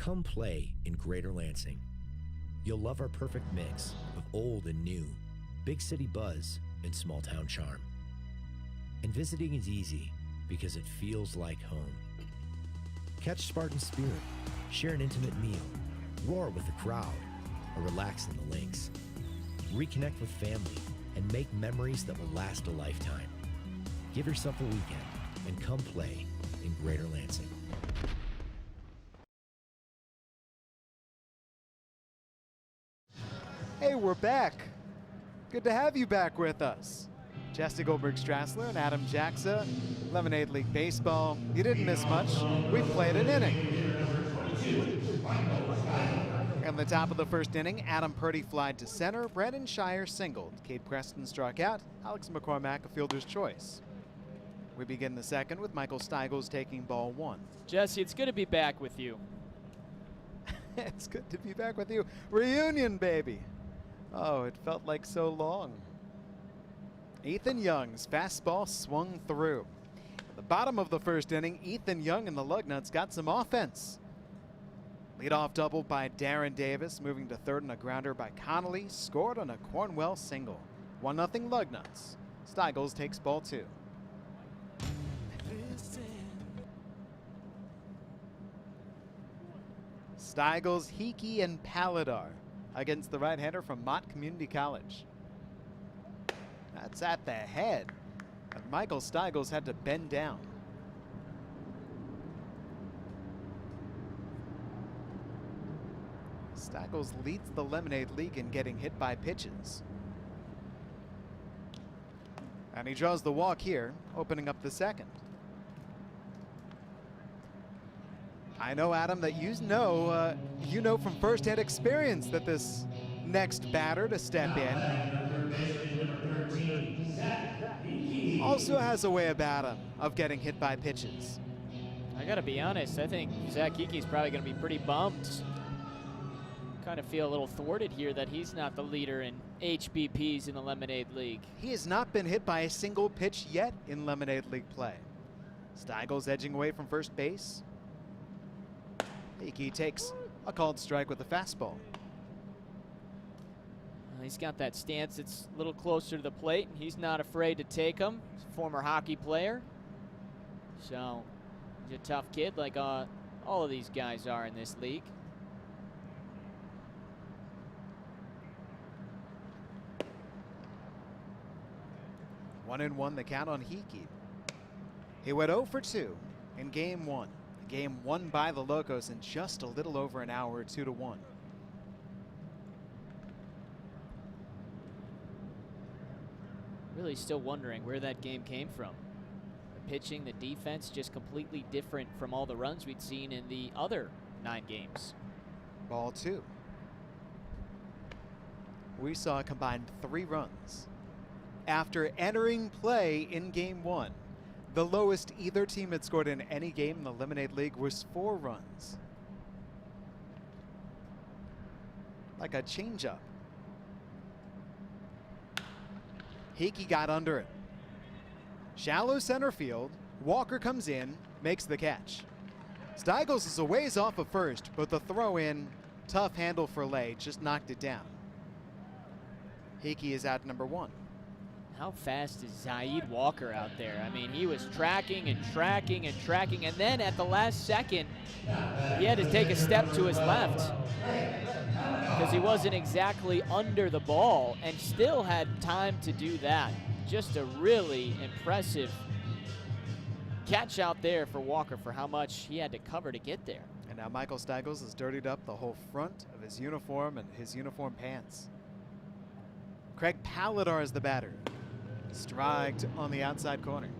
Come play in Greater Lansing. You'll love our perfect mix of old and new, big city buzz and small town charm. And visiting is easy because it feels like home. Catch Spartan spirit, share an intimate meal, roar with the crowd, or relax in the links. Reconnect with family and make memories that will last a lifetime. Give yourself a weekend and come play in Greater Lansing. Hey, we're back. Good to have you back with us. Jesse Goldberg-Strassler and Adam Jacksa, Lemonade League Baseball. You didn't miss much. We played an inning. In the top of the first inning, Adam Purdy flied to center, Brandon Shire singled, Cade Preston struck out, Alex McCormack a fielder's choice. We begin the second with Michael Steigels taking ball one. Jesse, it's good to be back with you. It's good to be back with you. Reunion, baby. Oh, it felt like so long. Ethan Young's fastball swung through. At the bottom of the first inning, Ethan Young and the Lugnuts got some offense. Leadoff double by Darren Davis, moving to third on a grounder by Connolly, scored on a Cornwell single. 1-0 Lugnuts. Steigels takes ball two. Steigels, Hickey, and Paladar against the right-hander from Mott Community College. That's at the head. And Michael Steigels had to bend down. Steigels leads the Lemonade League in getting hit by pitches. And he draws the walk here, opening up the second. I know, Adam, that you know from firsthand experience that this next batter to step in also has a way about him of getting hit by pitches. I gotta be honest, I think Zach Hickey's probably gonna be pretty bummed. Kind of feel a little thwarted here that he's not the leader in HBPs in the Lemonade League. He has not been hit by a single pitch yet in Lemonade League play. Steigels edging away from first base. Hickey takes a called strike with a fastball. He's got that stance that's a little closer to the plate, and he's not afraid to take him. He's a former hockey player. So he's a tough kid like all of these guys are in this league. One and one, the count on Hickey. He went 0 for 2 in game one. The game won by the Locos in just a little over an hour, 2-1. Really still wondering where that game came from. The pitching, the defense, just completely different from all the runs we'd seen in the other 9 games. Ball 2. We saw a combined 3 runs. After entering play in game 1, the lowest either team had scored in any game in the Lemonade League was 4 runs. Like a changeup. Hickey got under it. Shallow center field. Walker comes in, makes the catch. Steigels is a ways off of first, but the throw in, tough handle for Lay, just knocked it down. Hickey is out number 1. How fast is Zaid Walker out there? I mean, he was tracking and tracking and tracking, and then at the last second, he had to take a step to his left because he wasn't exactly under the ball and still had time to do that. Just a really impressive catch out there for Walker for how much he had to cover to get there. And now Michael Steigels has dirtied up the whole front of his uniform and his uniform pants. Craig Paladar is the batter. Striked on the outside corner.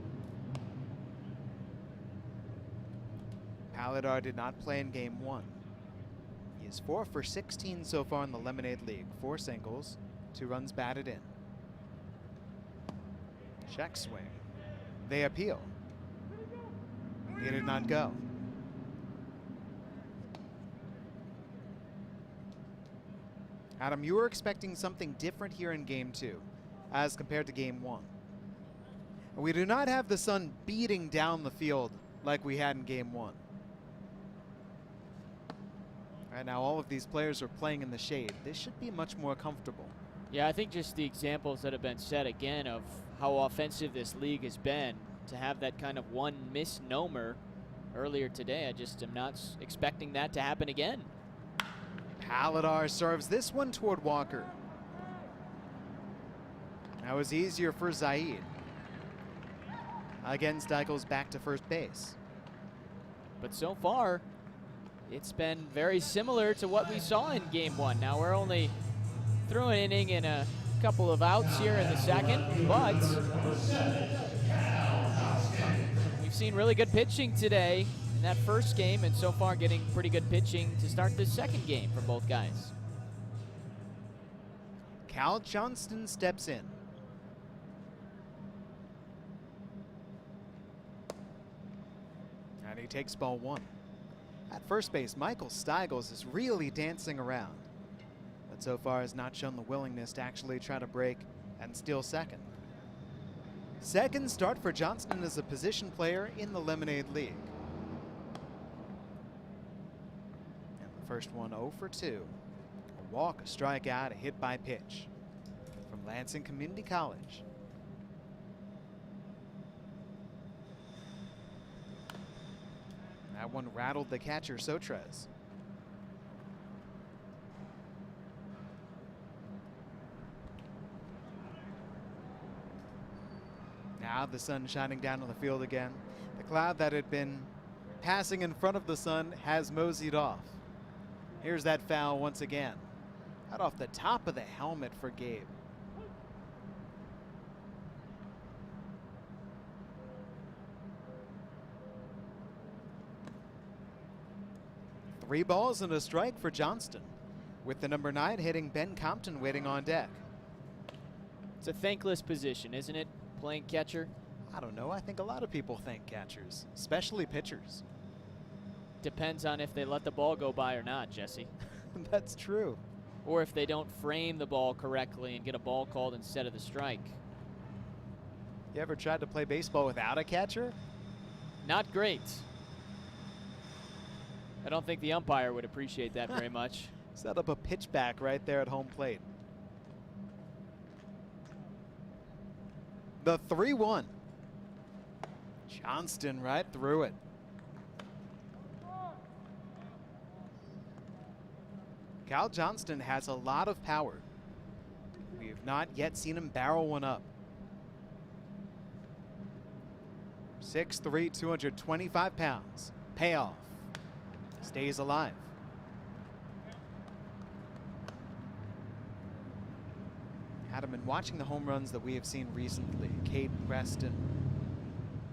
Paladar did not play in game 1. He is 4 for 16 so far in the Lemonade League. 4 singles, 2 runs batted in. Check swing. They appeal. He did not go. Adam, you were expecting something different here in game 2 as compared to game 1. We do not have the sun beating down the field like we had in game 1. Right now, all of these players are playing in the shade. This should be much more comfortable. Yeah, I think just the examples that have been set again of how offensive this league has been, to have that kind of one misnomer earlier today, I just am not expecting that to happen again. Paladar serves this one toward Walker. That was easier for Zaid. Again, Steichel's back to first base. But so far, it's been very similar to what we saw in game one. Now we're only through an inning and a couple of outs here in the second, but we've seen really good pitching today in that first game, and so far getting pretty good pitching to start this second game for both guys. Cal Johnston steps in. And he takes ball one. At first base, Michael Steigels is really dancing around, but so far has not shown the willingness to actually try to break and steal second. Second start for Johnston as a position player in the Lemonade League. And the first one 0 for 2. A walk, a strikeout, a hit by pitch from Lansing Community College. That one rattled the catcher, Sotres. Now the sun shining down on the field again. The cloud that had been passing in front of the sun has moseyed off. Here's that foul once again. Right off the top of the helmet for Gabe. Three balls and a strike for Johnston, with the number 9 hitting Ben Compton waiting on deck. It's a thankless position, isn't it, playing catcher? I don't know. I think a lot of people thank catchers, especially pitchers. Depends on if they let the ball go by or not, Jesse. That's true. Or if they don't frame the ball correctly and get a ball called instead of the strike. You ever tried to play baseball without a catcher? Not great. I don't think the umpire would appreciate that very much. Set up a pitch back right there at home plate. The 3-1. Johnston right through it. Cal Johnston has a lot of power. We have not yet seen him barrel one up. 6'3", 225 pounds. Payoff. Stays alive. Had been watching the home runs that we have seen recently. Cade Preston,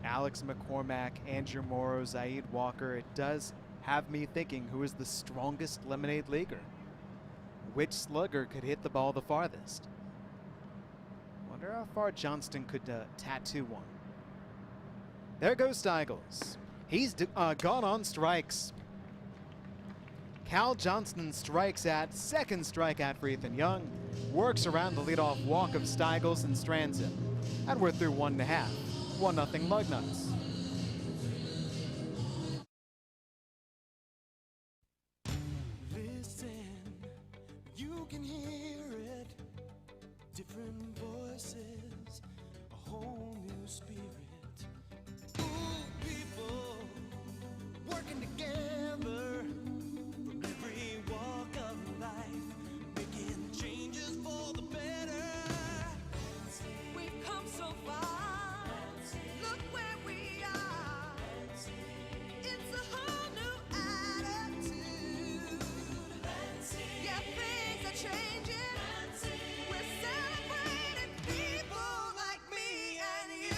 Alex McCormack, Andrew Morrow, Zaid Walker. It does have me thinking, who is the strongest Lemonade Leaguer? Which slugger could hit the ball the farthest? Wonder how far Johnston could tattoo one. There goes Steigels. He's gone on strikes. Cal Johnston strikes at second strikeout for Ethan Young. Works around the leadoff walk of Steigels and strands him. And we're through 1.5. 1-0 Lugnuts. Listen, you can hear it. Different voices, a whole new spirit. Ooh, people working together from every walk of life, making changes for the better. We've come so far. Look where we are. It's a whole new attitude. Yeah, things are changing. We're celebrating people like me and you.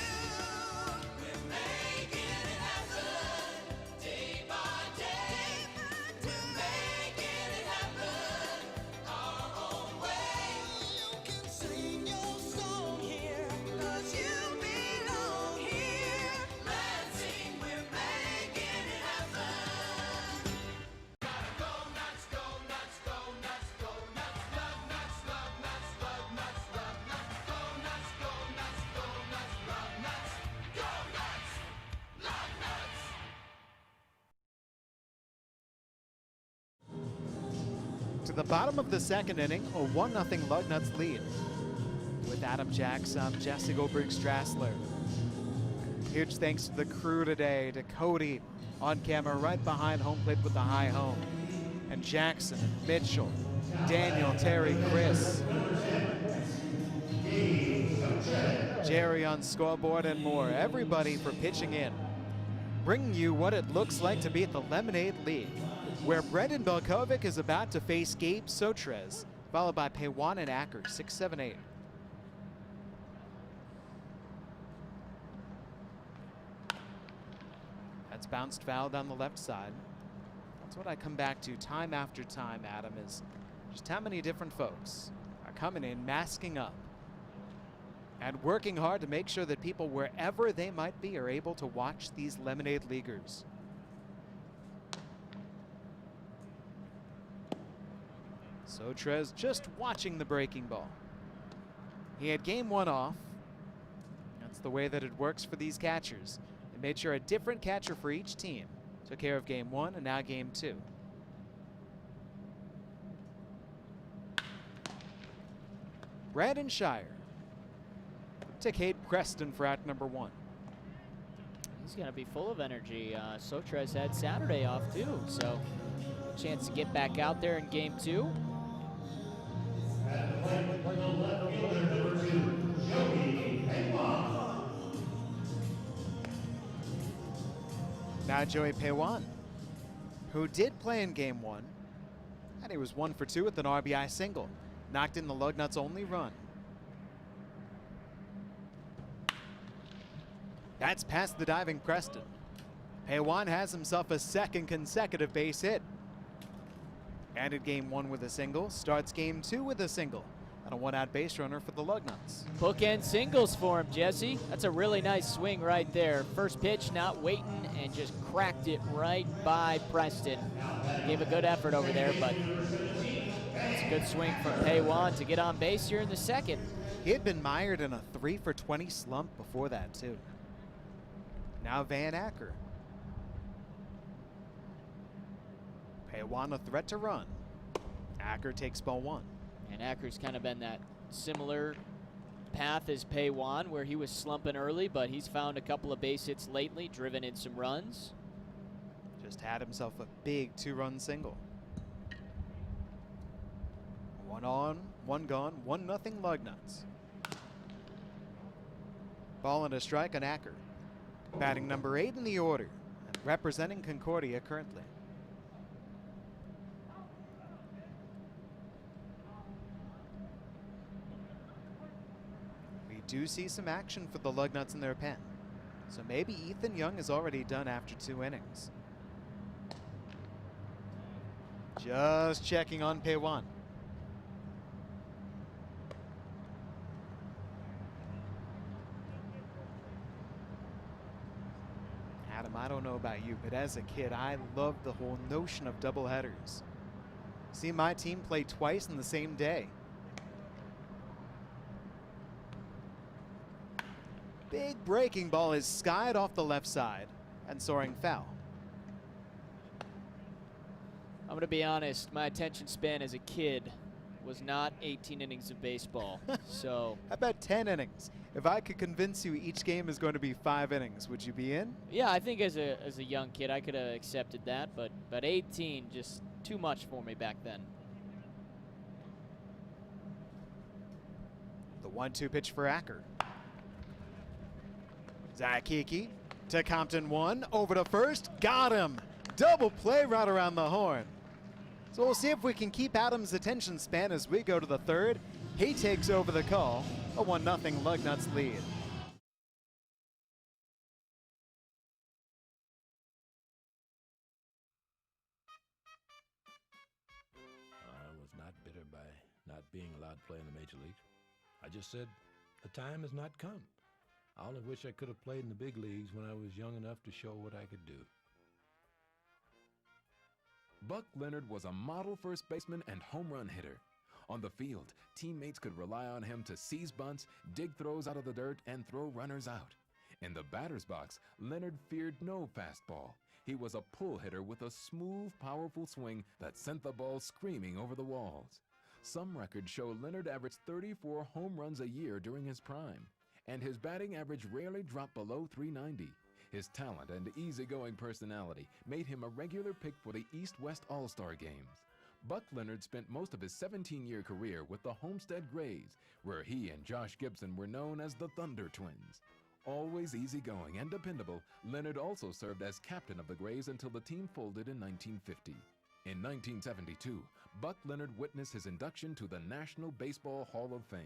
the bottom of the second inning, a 1-0 Lugnuts lead. With Adam Jackson, Jesse Goldberg-Strassler. Huge thanks to the crew today, to Cody on camera right behind home plate with the high home. And Jackson, Mitchell, Daniel, Terry, Chris, Jerry on scoreboard and more. Everybody for pitching in. Bringing you what it looks like to be at the Lemonade League, where Brendan Belkovic is about to face Gabe Sotres, followed by Paywan and Acker, 6, 7, 8. That's bounced foul down the left side. That's what I come back to time after time, Adam, is just how many different folks are coming in, masking up, and working hard to make sure that people, wherever they might be, are able to watch these Lemonade Leaguers. Sotres just watching the breaking ball. He had game 1 off. That's the way that it works for these catchers. They made sure a different catcher for each team took care of game 1 and now game 2. Brandon Shire to Cade Preston for out number 1. He's going to be full of energy. Sotres had Saturday off too, so a chance to get back out there in game 2. Now Joey Paywan, who did play in game 1, and he was 1 for 2 with an RBI single. Knocked in the Lugnuts' only run. That's past the diving Preston. Paywan has himself a second consecutive base hit. Ended game 1 with a single, starts game 2 with a single, and a 1-out base runner for the Lugnuts. Bookend singles for him, Jesse. That's a really nice swing right there. First pitch, not waiting, and just cracked it right by Preston. Gave a good effort over there, but it's a good swing from Paywan to get on base here in the second. He had been mired in a 3 for 20 slump before that, too. Now Van Acker. Paywan a threat to run. Acker takes ball 1. And Acker's kind of been that similar path as Paywan, where he was slumping early, but he's found a couple of base hits lately, driven in some runs. Just had himself a big 2-run single. 1 on, 1 gone, 1-0 Lugnuts. Ball and a strike on Acker. Batting number 8 in the order, and representing Concordia currently. We do see some action for the Lugnuts in their pen, so maybe Ethan Young is already done after 2 innings. Just checking on Paywan. Adam, I don't know about you, but as a kid, I loved the whole notion of doubleheaders. See my team play twice in the same day. Big breaking ball is skied off the left side and soaring foul. I'm going to be honest, my attention span as a kid was not 18 innings of baseball. So How about 10 innings? If I could convince you each game is going to be 5 innings, would you be in? yeah, I think as a young kid I could have accepted that, but 18 just too much for me back then. The 1-2 pitch for Acker. Zach Hickey to Compton 1, over to first, got him. Double play right around the horn. So we'll see if we can keep Adam's attention span as we go to the 3rd. He takes over the call, a 1-0 Lugnuts lead. I was not bitter by not being allowed to play in the major leagues. I just said the time has not come. I only wish I could have played in the big leagues when I was young enough to show what I could do. Buck Leonard was a model first baseman and home run hitter. On the field, teammates could rely on him to seize bunts, dig throws out of the dirt, and throw runners out. In the batter's box, Leonard feared no fastball. He was a pull hitter with a smooth, powerful swing that sent the ball screaming over the walls. Some records show Leonard averaged 34 home runs a year during his prime, and his batting average rarely dropped below .390. His talent and easygoing personality made him a regular pick for the East-West All-Star games. Buck Leonard spent most of his 17-year career with the Homestead Grays, where he and Josh Gibson were known as the Thunder Twins. Always easygoing and dependable, Leonard also served as captain of the Grays until the team folded in 1950. In 1972, Buck Leonard witnessed his induction to the National Baseball Hall of Fame.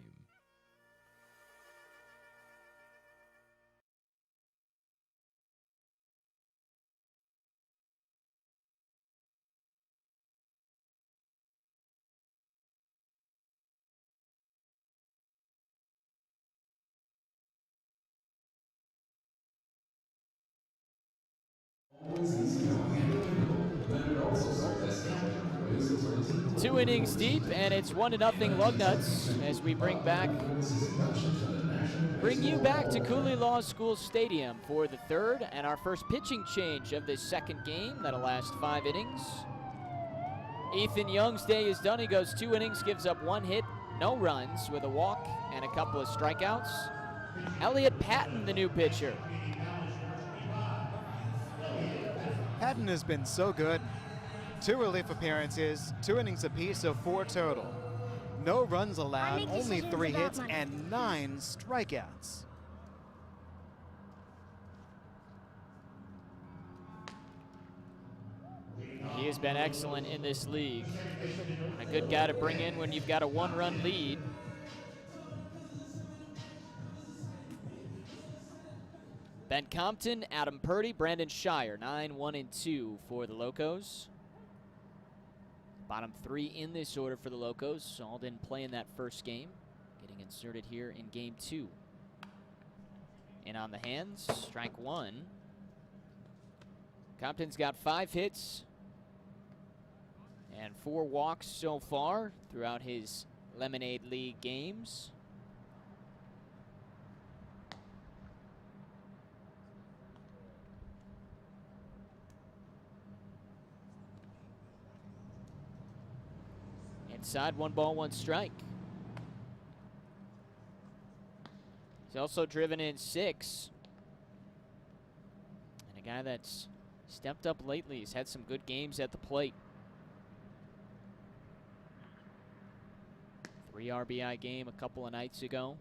Two innings deep, and it's 1-0 Lugnuts as we bring you back to Cooley Law School Stadium for the third and our first pitching change of this second game that'll last 5 innings. Ethan Young's day is done. He goes 2 innings, gives up 1 hit, no runs, with a walk and a couple of strikeouts. Elliot Patton, the new pitcher. Patton has been so good. 2 relief appearances, 2 innings apiece, so 4 total. No runs allowed, only 3 hits, and 9 strikeouts. He has been excellent in this league. A good guy to bring in when you've got a 1-run lead. Ben Compton, Adam Purdy, Brandon Shire, 9-1-2 for the Locos. Bottom 3 in this order for the Locos. All didn't play in that first game. Getting inserted here in game 2. And on the hands, strike 1. Compton's got 5 hits and 4 walks so far throughout his Lemonade League games. Inside, 1 ball, 1 strike. He's also driven in 6. And a guy that's stepped up lately. He's had some good games at the plate. 3 RBI game a couple of nights ago.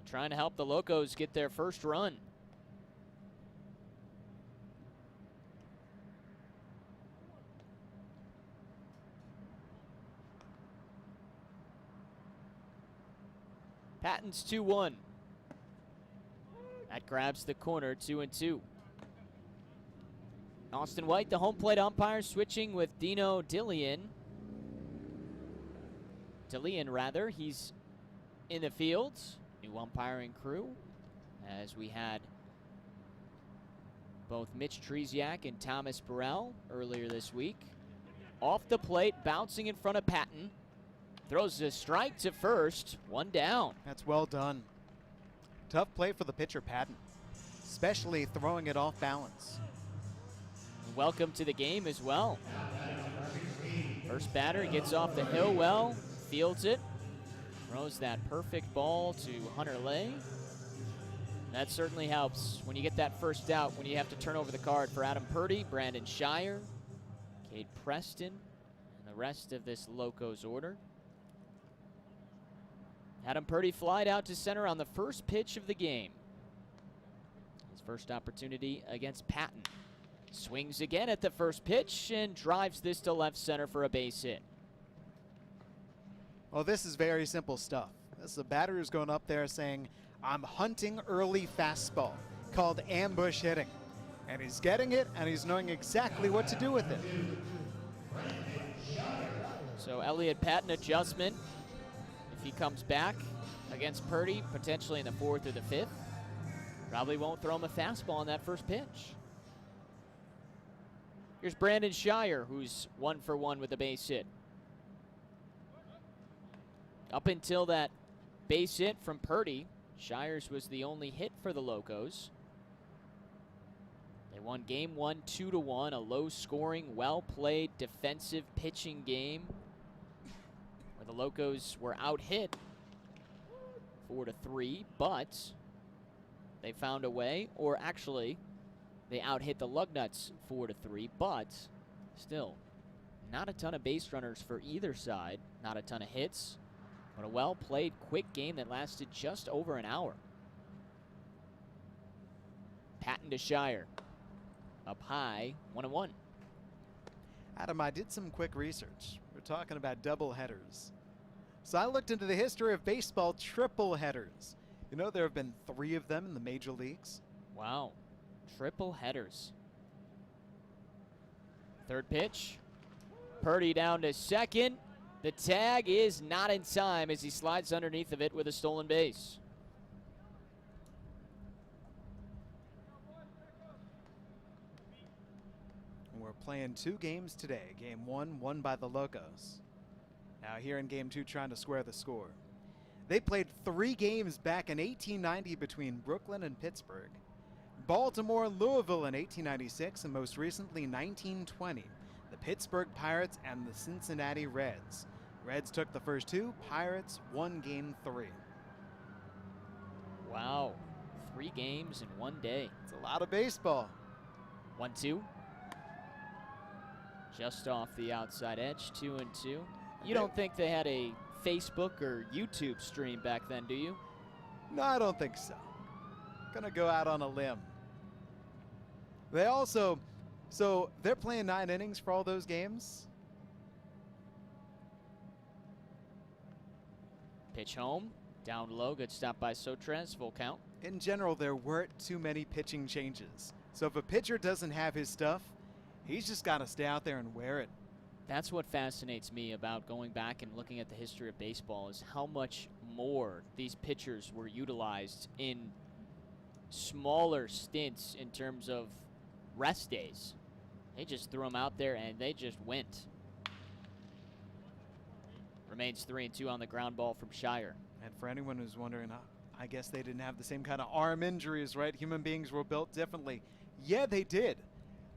Trying to help the Locos get their first run. Patton's 2-1. That grabs the corner, 2-2. Austin White, the home plate umpire, switching with Dino Dillian. He's in the field. New umpiring crew, as we had both Mitch Tresiak and Thomas Burrell earlier this week. Off the plate, bouncing in front of Patton. Throws a strike to first, 1 down. That's well done. Tough play for the pitcher, Patton, especially throwing it off balance. Welcome to the game as well. First batter gets off the hill well, fields it, throws that perfect ball to Hunter Lay. That certainly helps when you get that first out, when you have to turn over the card for Adam Purdy, Brandon Shire, Cade Preston, and the rest of this Locos order. Adam Purdy flied out to center on the first pitch of the game. His first opportunity against Patton. Swings again at the first pitch and drives this to left center for a base hit. Well, this is very simple stuff. This is a batter who's going up there saying, I'm hunting early fastball, called ambush hitting. And he's getting it, and he's knowing exactly what to do with it. So Elliot Patton adjustment. If he comes back against Purdy, potentially in the 4th or the 5th, probably won't throw him a fastball on that first pitch. Here's Brandon Shire, who's 1 for 1 with a base hit. Up until that base hit from Purdy, Shire's was the only hit for the Locos. They won game 1 2-1, a low-scoring, well-played defensive pitching game where the Locos were out-hit 4-3, but they found a way, or actually, they out-hit the Lugnuts 4-3, but still, not a ton of base runners for either side, not a ton of hits, but a well-played, quick game that lasted just over an hour. Patton to Shire. Up high, 1-1. Adam, I did some quick research. We're talking about double headers. So I looked into the history of baseball triple headers. You know, there have been 3 of them in the major leagues. Wow. Triple headers. Third pitch. Purdy down to second. The tag is not in time as he slides underneath of it with a stolen base. We're playing 2 games today. Game 1 won by the Locos. Now here in game 2 trying to square the score. They played 3 games back in 1890 between Brooklyn and Pittsburgh, Baltimore and Louisville in 1896, and most recently 1920, the Pittsburgh Pirates and the Cincinnati Reds. Reds took the first 2, Pirates won game 3. Wow. 3 games in 1 day. It's a lot of baseball. 1-2. Just off the outside edge, 2-2. You don't think they had a Facebook or YouTube stream back then, do you? No, I don't think so. Gonna go out on a limb. They also, so they're playing 9 innings for all those games. Pitch home, down low, good stop by Sotres, full count. In general, there weren't too many pitching changes. So if a pitcher doesn't have his stuff, he's just got to stay out there and wear it. That's what fascinates me about going back and looking at the history of baseball is how much more these pitchers were utilized in smaller stints in terms of rest days. They just threw them out there and they just went. Remains 3-2 on the ground ball from Shire. And for anyone who's wondering, I guess they didn't have the same kind of arm injuries, right? Human beings were built differently. Yeah, they did.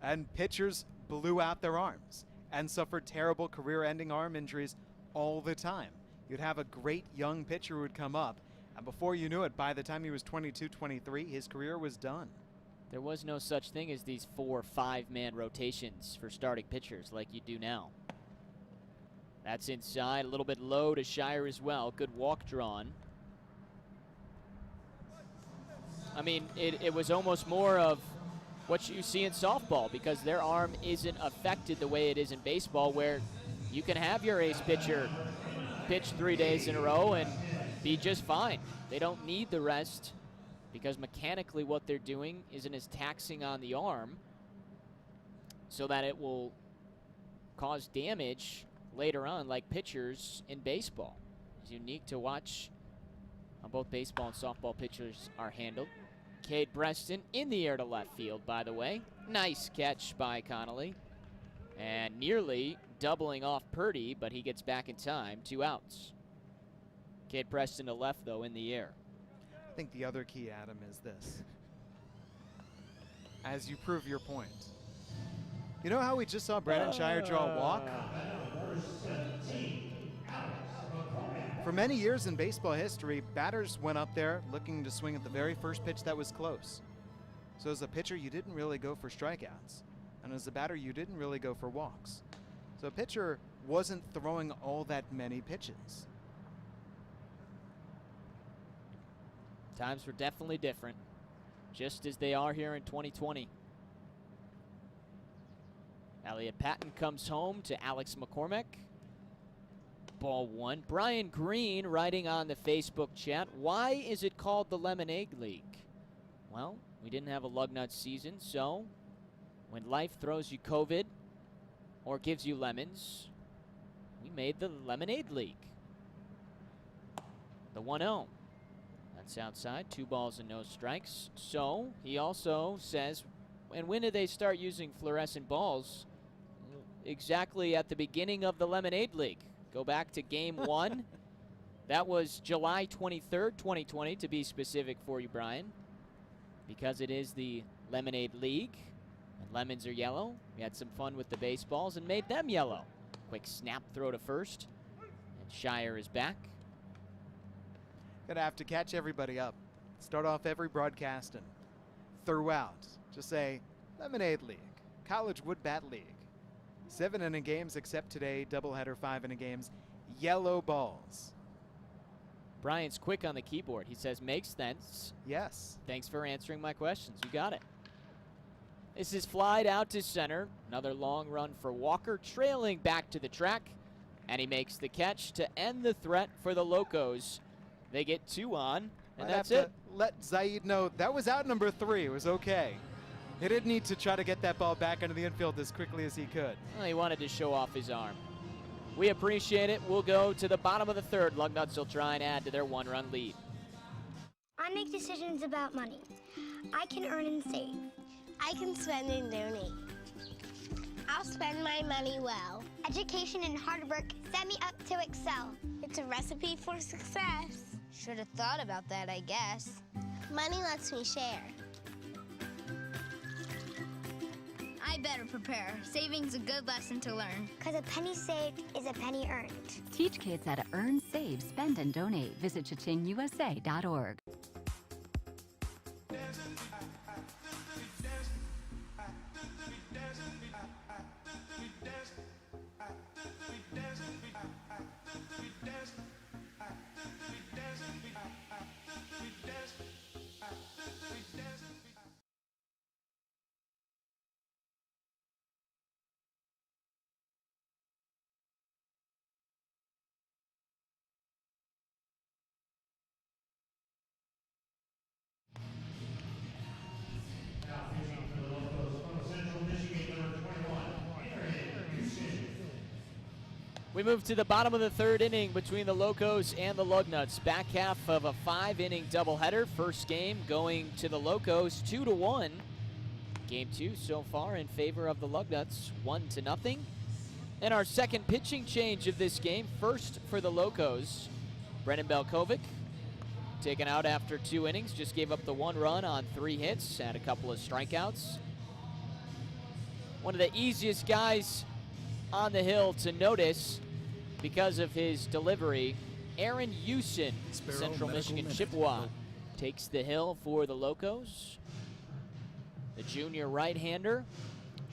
And pitchers blew out their arms and suffered terrible career-ending arm injuries all the time. You'd have a great young pitcher who would come up, and before you knew it, by the time he was 22, 23, his career was done. There was no such thing as these 4 or 5-man rotations for starting pitchers like you do now. That's inside, a little bit low to Shire as well. Good walk drawn. I mean, it was almost more of what you see in softball because their arm isn't affected the way it is in baseball where you can have your ace pitcher pitch 3 days in a row and be just fine. They don't need the rest because mechanically what they're doing isn't as taxing on the arm so that it will cause damage later on like pitchers in baseball. It's unique to watch how both baseball and softball pitchers are handled. Cade Preston in the air to left field, by the way. Nice catch by Connolly. And nearly doubling off Purdy, but he gets back in time. 2 outs. Cade Preston to left, though, in the air. I think the other key, Adam, is this. As you prove your point. You know how we just saw Brandon Shire draw a walk? For many years in baseball history, batters went up there looking to swing at the very first pitch that was close. So as a pitcher, you didn't really go for strikeouts. And as a batter, you didn't really go for walks. So a pitcher wasn't throwing all that many pitches. Times were definitely different, just as they are here in 2020. Elliot Patton comes home to Alex McCormick. Ball 1. Brian Green writing on the Facebook chat, why is it called the Lemonade League? Well, we didn't have a Lugnut season, so when life throws you COVID or gives you lemons, we made the Lemonade League. The 1-0. That's outside. 2 balls and no strikes. So he also says, and when did they start using fluorescent balls? Exactly at the beginning of the Lemonade League. Go back to game 1. That was July 23rd, 2020, to be specific for you, Brian, because it is the Lemonade League. Lemons are yellow. We had some fun with the baseballs and made them yellow. Quick snap throw to first. And Shire is back. Gonna have to catch everybody up. Start off every broadcast and throughout. Just say Lemonade League, College Wood Bat League. 7-inning games except today, doubleheader 5-inning games. Yellow balls. Brian's quick on the keyboard. He says, makes sense. Yes. Thanks for answering my questions. You got it. This is flied out to center. Another long run for Walker, trailing back to the track. And he makes the catch to end the threat for the Locos. They get 2 on, and Might that's have it. to let Zaid know that was out number 3. It was okay. He didn't need to try to get that ball back into the infield as quickly as he could. Well, he wanted to show off his arm. We appreciate it. We'll go to the bottom of the third. Lugnuts will try and add to their 1-run lead. I make decisions about money. I can earn and save. I can spend and donate. I'll spend my money well. Education and hard work set me up to excel. It's a recipe for success. Should have thought about that, I guess. Money lets me share. I better prepare. Saving's a good lesson to learn. Because a penny saved is a penny earned. Teach kids how to earn, save, spend, and donate. Visit chachingusa.org. We move to the bottom of the third inning between the Locos and the Lugnuts. Back half of a 5-inning doubleheader. First game going to the Locos 2-1. Game 2 so far in favor of the Lugnuts, 1-0. And our second pitching change of this game, first for the Locos. Brendan Belkovic taken out after 2 innings, just gave up the 1 run on 3 hits, had a couple of strikeouts. One of the easiest guys on the hill to notice because of his delivery, Aaron Houston, Central Michigan Chippewa, takes the hill for the Locos. The junior right-hander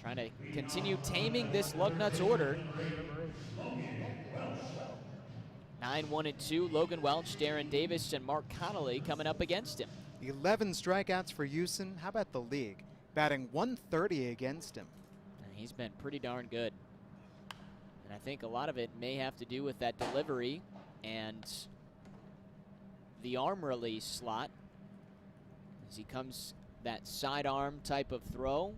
trying to continue taming this Lugnuts order. 9-1-2, Logan Welch, Darren Davis, and Mark Connolly coming up against him. 11 strikeouts for Houston. How about the league? Batting 130 against him. And he's been pretty darn good. And I think a lot of it may have to do with that delivery and the arm release slot. As he comes, that sidearm type of throw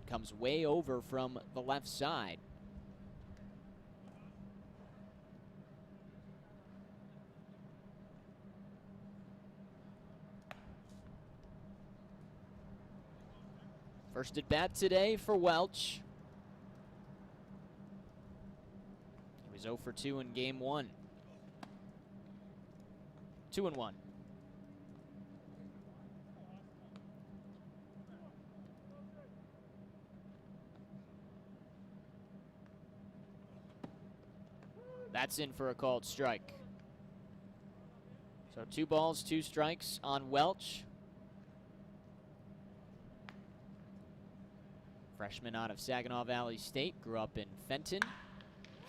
comes way over from the left side. First at bat today for Welch. He was 0 for 2 in game 1. 2-1. That's in for a called strike. So 2 balls, 2 strikes on Welch. Freshman out of Saginaw Valley State, grew up in Fenton.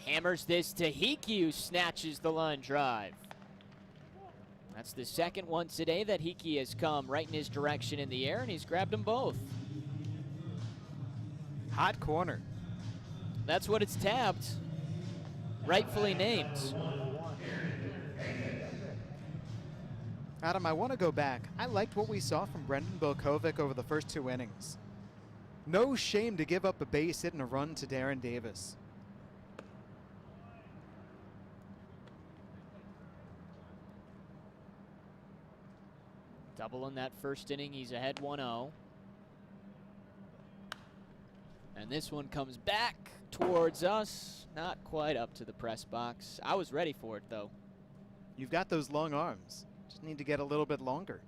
Hammers this to Hickey, who snatches the line drive. That's the second one today that Hickey has come right in his direction in the air, and he's grabbed them both. Hot corner. That's what it's tabbed. Rightfully named. Adam, I want to go back. I liked what we saw from Brendan Belkovic over the first 2 innings. No shame to give up a base hit and a run to Darren Davis. Double in that first inning, he's ahead 1-0. And this one comes back towards us. Not quite up to the press box. I was ready for it, though. You've got those long arms. Just need to get a little bit longer.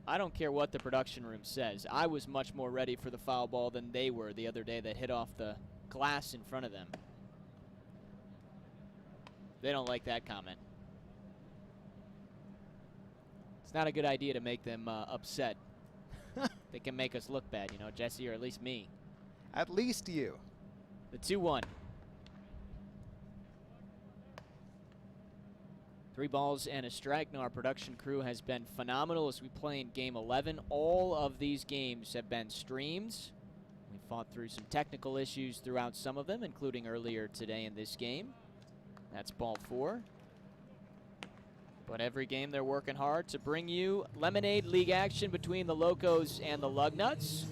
I don't care what the production room says. I was much more ready for the foul ball than they were the other day that hit off the glass in front of them. They don't like that comment. It's not a good idea to make them upset. They can make us look bad, you know, Jesse, or at least me. At least you. The 2-1. 3 balls and a strike. Now our production crew has been phenomenal as we play in Game 11. All of these games have been streamed. We fought through some technical issues throughout some of them, including earlier today in this game. That's ball 4. But every game they're working hard to bring you Lemonade League action between the Locos and the Lugnuts.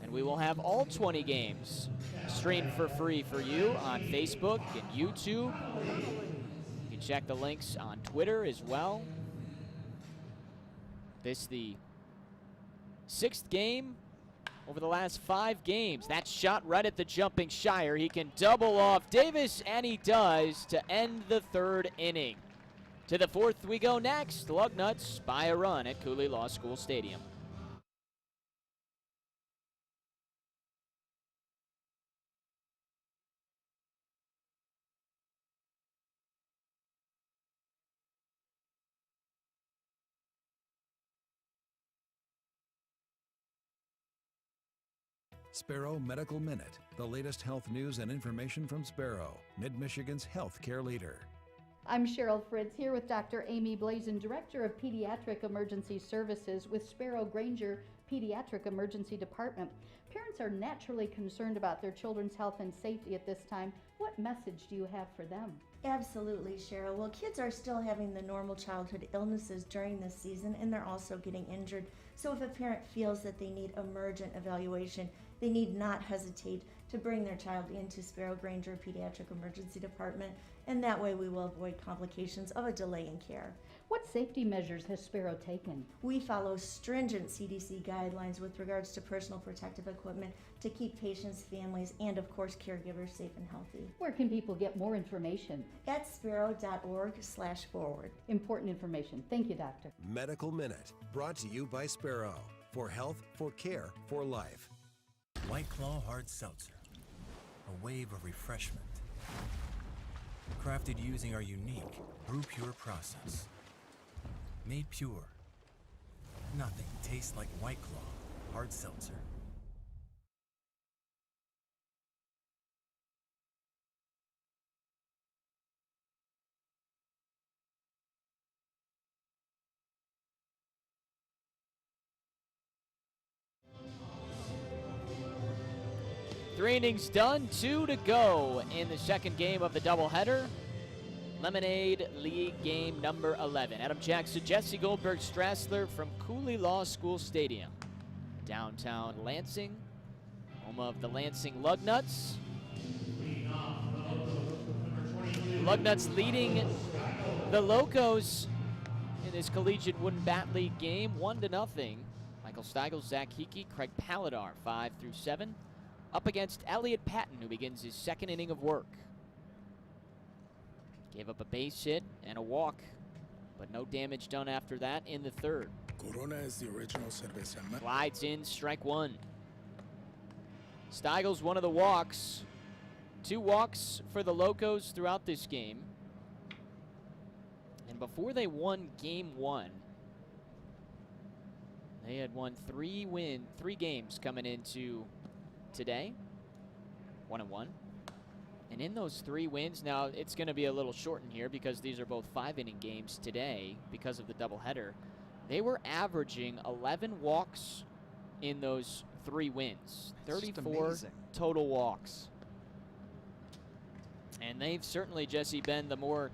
And we will have all 20 games streamed for free for you on Facebook and YouTube. You can check the links on Twitter as well. This the 6th game over the last 5 games. That shot right at the jumping Shire. He can double off Davis, and he does to end the 3rd inning. To the 4th we go next. Lugnuts by a run at Cooley Law School Stadium. Sparrow Medical Minute, the latest health news and information from Sparrow, Mid-Michigan's healthcare leader. I'm Cheryl Fritz here with Dr. Amy Blazin, Director of Pediatric Emergency Services with Sparrow Granger Pediatric Emergency Department. Parents are naturally concerned about their children's health and safety at this time. What message do you have for them? Absolutely, Cheryl. Well, kids are still having the normal childhood illnesses during this season, and they're also getting injured. So if a parent feels that they need emergent evaluation, they need not hesitate to bring their child into Sparrow Granger Pediatric Emergency Department, and that way we will avoid complications of a delay in care. What safety measures has Sparrow taken? We follow stringent CDC guidelines with regards to personal protective equipment to keep patients, families, and of course caregivers safe and healthy. Where can people get more information? At sparrow.org/forward. Important information. Thank you, Doctor. Medical Minute, brought to you by Sparrow. For health, for care, for life. White Claw Hard Seltzer, a wave of refreshment. Crafted using our unique Brew Pure process. Made pure. Nothing tastes like White Claw Hard Seltzer. Three innings done, 2 to go in the 2nd game of the doubleheader. Lemonade League game number 11. Adam Jackson, Jesse Goldberg, Strassler from Cooley Law School Stadium. Downtown Lansing, home of the Lansing Lugnuts. Lugnuts leading the Locos in this Collegiate Wooden Bat League game, 1-0. Michael Steigel, Zach Hickey, Craig Paladar, 5 through 7. Up against Elliot Patton, who begins his 2nd inning of work. Gave up a base hit and a walk, but no damage done after that in the 3rd. Corona is the original cerveza. Glides in, strike 1. Steigel's one of the walks. 2 walks for the Locos throughout this game. And before they won game 1, they had won 3 games coming into today, 1-1. And in those 3 wins, now it's going to be a little shortened here because these are both 5-inning games today because of the doubleheader. They were averaging 11 walks in those 3 wins. 34 total walks. And they've certainly, Jesse, been the more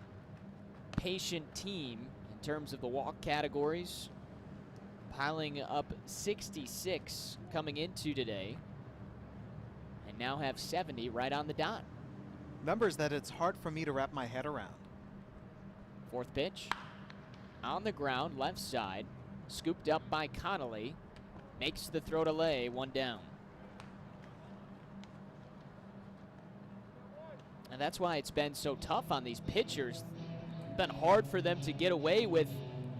patient team in terms of the walk categories, piling up 66 coming into today. Now have 70 right on the dot. Numbers that it's hard for me to wrap my head around. 4th pitch. On the ground, left side. Scooped up by Connolly. Makes the throw to lay, 1 down. And that's why it's been so tough on these pitchers. It's been hard for them to get away with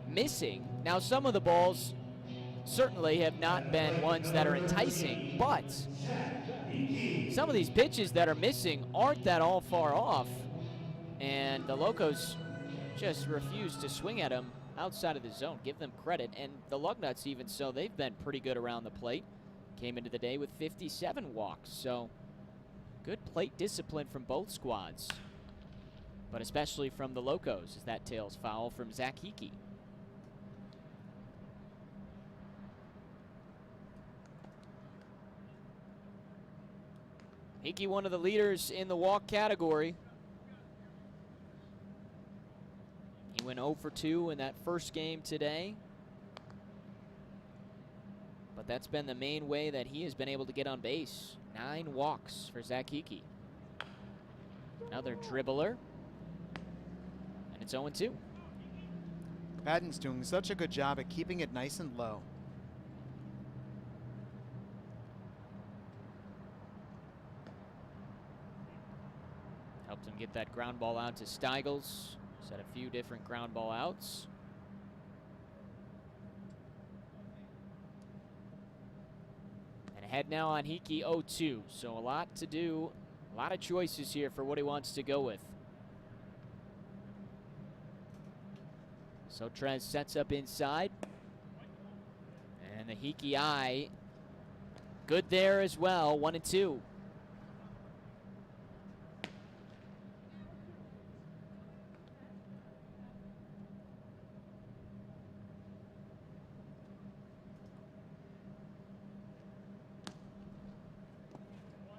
missing. Now some of the balls certainly have not been ones that are enticing, but some of these pitches that are missing aren't that all far off, and the Locos just refuse to swing at them outside of the zone. Give them credit, and the Lugnuts even so, they've been pretty good around the plate. Came into the day with 57 walks, so good plate discipline from both squads, but especially from the Locos as that tails foul from Zach Hickey. Hickey, one of the leaders in the walk category. He went 0 for 2 in that first game today. But that's been the main way that he has been able to get on base. 9 walks for Zach Hickey. Another dribbler. And it's 0-2. Patton's doing such a good job at keeping it nice and low. Helped him get that ground ball out to Steigels. Set a few different ground ball outs. And ahead now on Hickey 0-2. So a lot to do. A lot of choices here for what he wants to go with. So Trez sets up inside. And the Hickey eye. Good there as well. 1-2.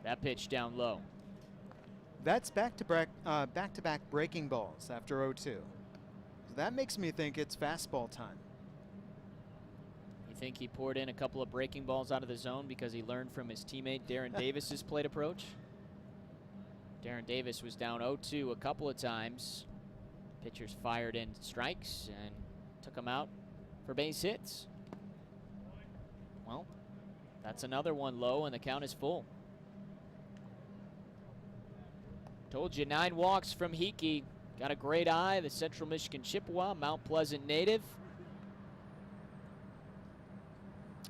That pitch down low. That's back-to-back breaking balls after 0-2. So that makes me think it's fastball time. You think he poured in a couple of breaking balls out of the zone because he learned from his teammate Darren Davis's plate approach? Darren Davis was down 0-2 a couple of times. Pitchers fired in strikes and took him out for base hits. Well, that's another one low, and the count is full. Told you, 9 walks from Hickey. Got a great eye, the Central Michigan Chippewa, Mount Pleasant native.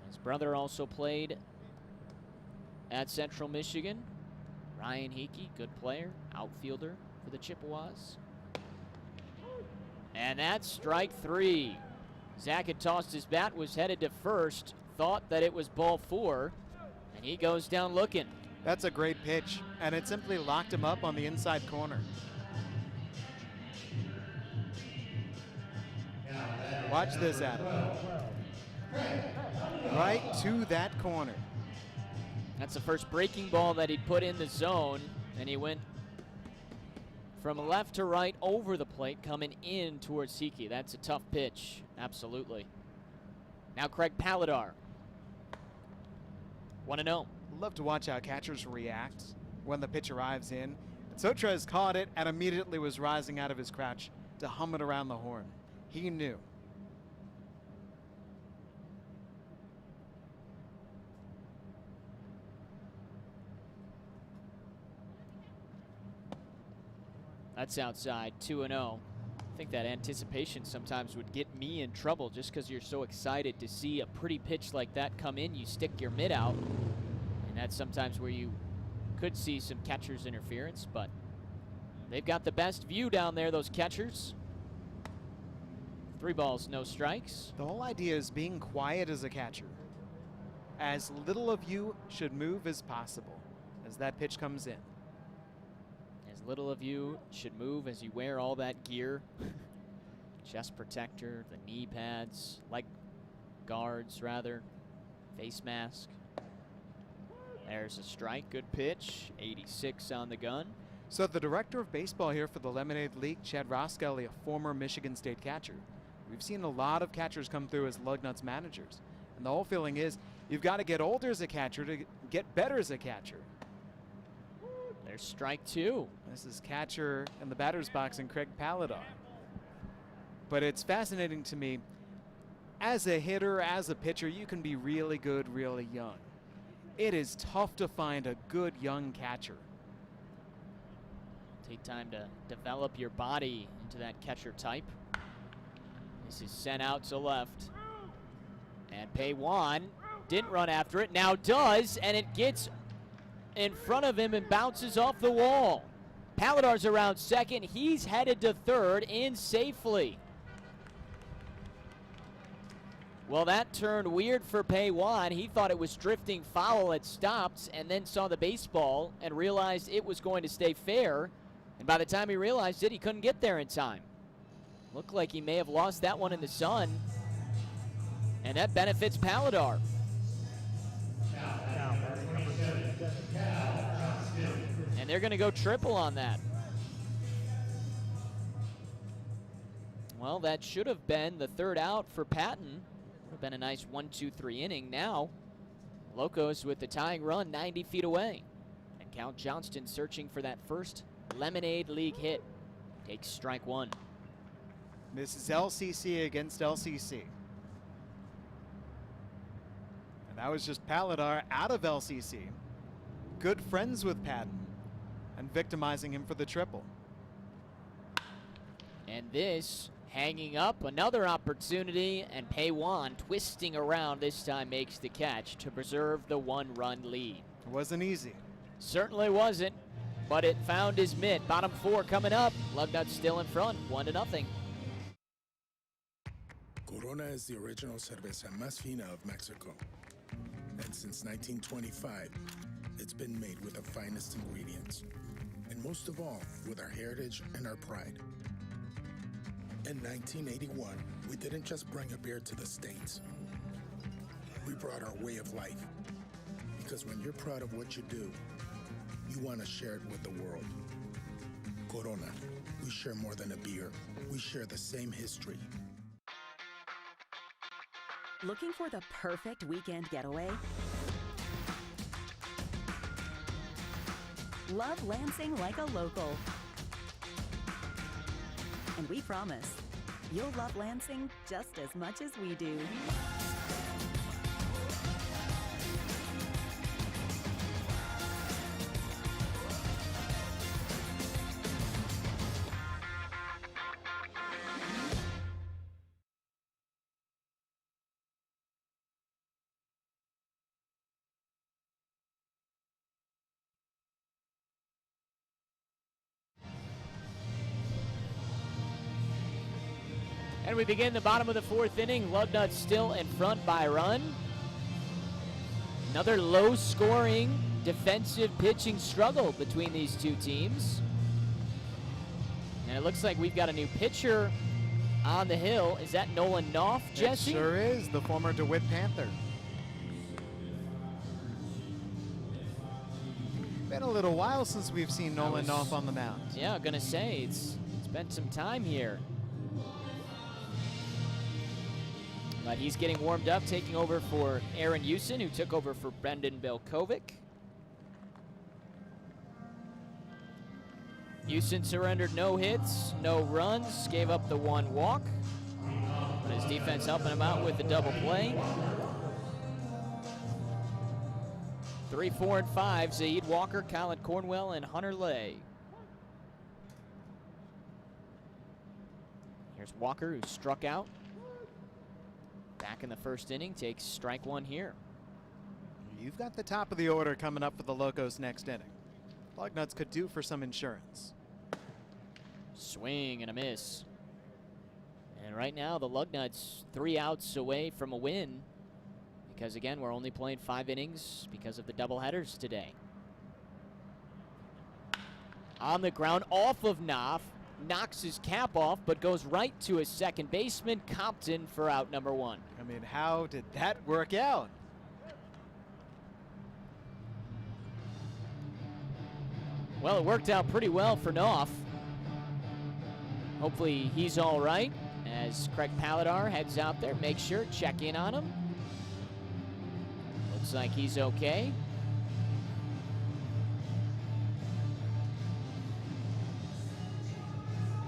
His brother also played at Central Michigan. Ryan Hickey, good player, outfielder for the Chippewas. And that's strike 3. Zach had tossed his bat, was headed to first, thought that it was ball 4, and he goes down looking. That's a great pitch, and it simply locked him up on the inside corner. Watch this, Adam. Right to that corner. That's the first breaking ball that he'd put in the zone, and he went from left to right over the plate, coming in towards Hickey. That's a tough pitch, absolutely. Now Craig Paladar. 1-0. Love to watch how catchers react when the pitch arrives in. Sotrez caught it and immediately was rising out of his crouch to hum it around the horn. He knew. That's outside, 2-0. I think that anticipation sometimes would get me in trouble just because you're so excited to see a pretty pitch like that come in. You stick your mitt out. And that's sometimes where you could see some catcher's interference, but they've got the best view down there, those catchers. 3 balls, no strikes. The whole idea is being quiet as a catcher. As little of you should move as possible as that pitch comes in. As little of you should move as you wear all that gear. Chest protector, the knee pads, leg guards rather, face mask. There's a strike, good pitch, 86 on the gun. So the director of baseball here for the Lemonade League, Chad Roskelley, a former Michigan State catcher. We've seen a lot of catchers come through as Lugnuts managers. And the whole feeling is you've got to get older as a catcher to get better as a catcher. There's strike 2. This is catcher in the batter's box and Craig Paladar. But it's fascinating to me, as a hitter, as a pitcher, you can be really good, really young. It is tough to find a good young catcher. Take time to develop your body into that catcher type. This is sent out to left. And Paywan didn't run after it, now does, and it gets in front of him and bounces off the wall. Paladar's around second. He's headed to third in safely. Well, that turned weird for Paywan. He thought it was drifting foul. It stopped and then saw the baseball and realized it was going to stay fair. And by the time he realized it, he couldn't get there in time. Looked like he may have lost that one in the sun. And that benefits Paladar. And they're going to go triple on that. Well, that should have been the third out for Patton. Would have been a nice 1-2-3 inning. Now, Locos with the tying run 90 feet away. And Count Johnston searching for that first Lemonade League hit. Takes strike one. This is LCC against LCC. And that was just Paladar out of LCC. Good friends with Patton and victimizing him for the triple. And this hanging up, another opportunity, and Paywan twisting around this time makes the catch to preserve the one-run lead. It wasn't easy. Certainly wasn't, but it found his mitt. Bottom four coming up. Lugnut still in front, 1-0. Corona is the original cerveza más fina of Mexico. And since 1925, it's been made with the finest ingredients. And most of all, with our heritage and our pride. In 1981, we didn't just bring a beer to the States. We brought our way of life. Because when you're proud of what you do, you want to share it with the world. Corona, we share more than a beer. We share the same history. Looking for the perfect weekend getaway? Love Lansing like a local. And we promise, you'll love Lansing just as much as we do. And we begin the bottom of the fourth inning. Lugnut still in front by a run. Another low-scoring defensive pitching struggle between these two teams. And it looks like we've got a new pitcher on the hill. Is that Nolan Knopf, Jesse? It sure is, the former DeWitt Panther. Been a little while since we've seen Nolan Knopf on the mound. Yeah, I'm gonna say it's been some time here. But he's getting warmed up, taking over for Aaron Houston, who took over for Brendan Belkovic. Houston surrendered no hits, no runs, gave up the one walk. But his defense helping him out with the double play. 3, 4, and 5, Zaid Walker, Colin Cornwell, and Hunter Lay. Here's Walker, who struck out. Back in the first inning, takes strike one here. You've got the top of the order coming up for the Locos next inning. Lugnuts could do for some insurance. Swing and a miss. And right now, the Lugnuts 3 outs away from a win. Because again, we're only playing 5 innings because of the doubleheaders today. On the ground, off of Knopf. Knocks his cap off, but goes right to his second baseman, Compton, for out number 1. I mean, how did that work out? Well, it worked out pretty well for Knopf. Hopefully he's all right as Craig Paladar heads out there. Make sure, check in on him. Looks like he's okay.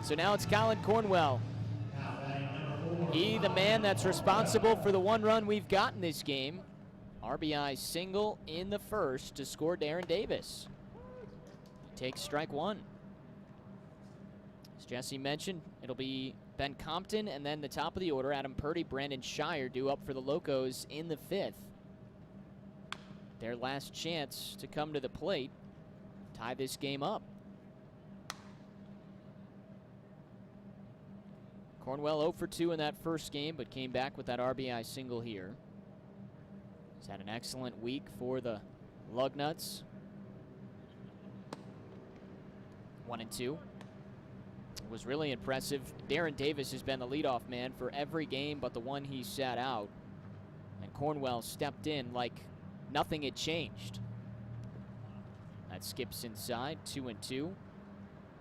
So now it's Colin Cornwell. He, the man that's responsible for the one run we've got in this game. RBI single in the first to score Darren Davis. He takes strike one. As Jesse mentioned, it'll be Ben Compton and then the top of the order, Adam Purdy, Brandon Shire, due up for the Locos in the 5th. Their last chance to come to the plate, tie this game up. Cornwell 0 for 2 in that first game, but came back with that RBI single here. He's had an excellent week for the Lugnuts. 1-2. Was really impressive. Darren Davis has been the leadoff man for every game but the one he sat out. And Cornwell stepped in like nothing had changed. That skips inside, 2-2.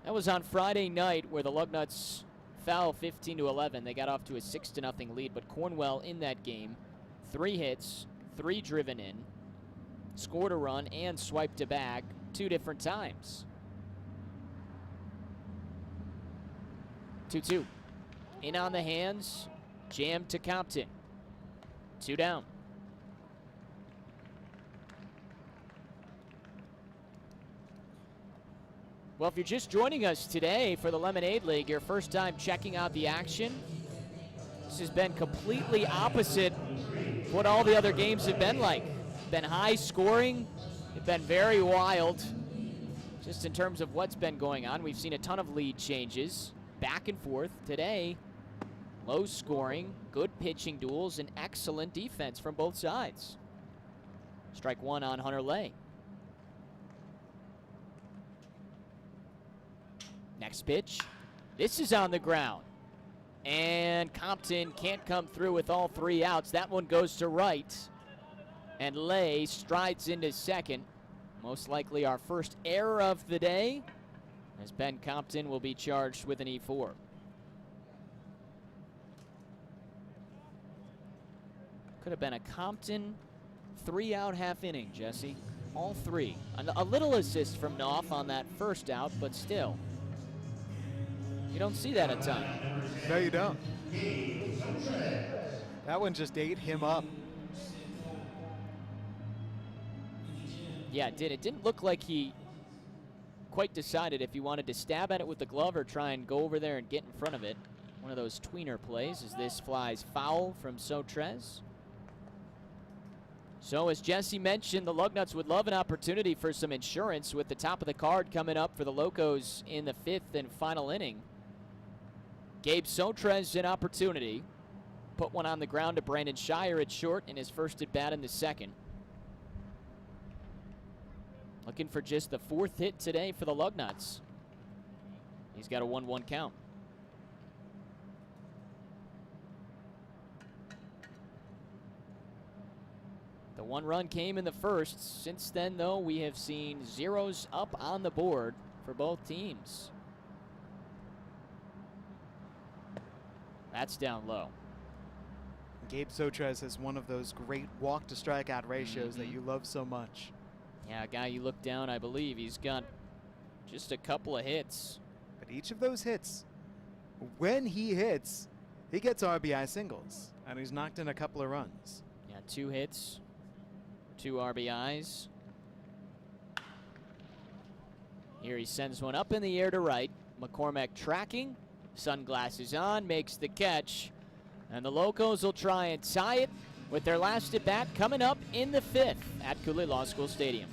That was on Friday night where the Lugnuts fell 15-11. They got off to a 6-0 lead, but Cornwell in that game, 3 hits, 3 driven in, scored a run, and swiped a bag 2 different times. 2-2. In on the hands, jammed to Compton. 2 down. Well, if you're just joining us today for the Lemonade League, your first time checking out the action, this has been completely opposite what all the other games have been like. Been high scoring, it's been very wild. Just in terms of what's been going on, we've seen a ton of lead changes, back and forth. Today, low scoring, good pitching duels, and excellent defense from both sides. Strike 1 on Hunter Lay. Next pitch. This is on the ground. And Compton can't come through with all 3 outs. That one goes to right. And Lay strides into second. Most likely our first error of the day, as Ben Compton will be charged with an E4. Could have been a Compton 3-out half inning, Jesse. All 3. A little assist from Knopf on that first out, but still. You don't see that a ton. No, you don't. That one just ate him up. Yeah, it did. It didn't look like he quite decided if he wanted to stab at it with the glove or try and go over there and get in front of it. One of those tweener plays as this flies foul from Sotrez. So as Jesse mentioned, the Lugnuts would love an opportunity for some insurance with the top of the card coming up for the Locos in the 5th and final inning. Gabe Sotrez an opportunity. Put one on the ground to Brandon Shire at short in his first at bat in the second. Looking for just the 4th hit today for the Lugnuts. He's got a 1-1 count. The 1 run came in the first. Since then, though, we have seen zeros up on the board for both teams. That's down low. Gabe Sotrez has one of those great walk-to-strikeout ratios that you love so much. Yeah, a guy you look down, I believe he's got just a couple of hits. But each of those hits, when he hits, he gets RBI singles, and he's knocked in a couple of runs. Yeah, 2 hits, 2 RBIs. Here he sends one up in the air to right. McCormack tracking, sunglasses on, makes the catch. And the Locos will try and tie it with their last at bat coming up in the 5th at Cooley Law School Stadium.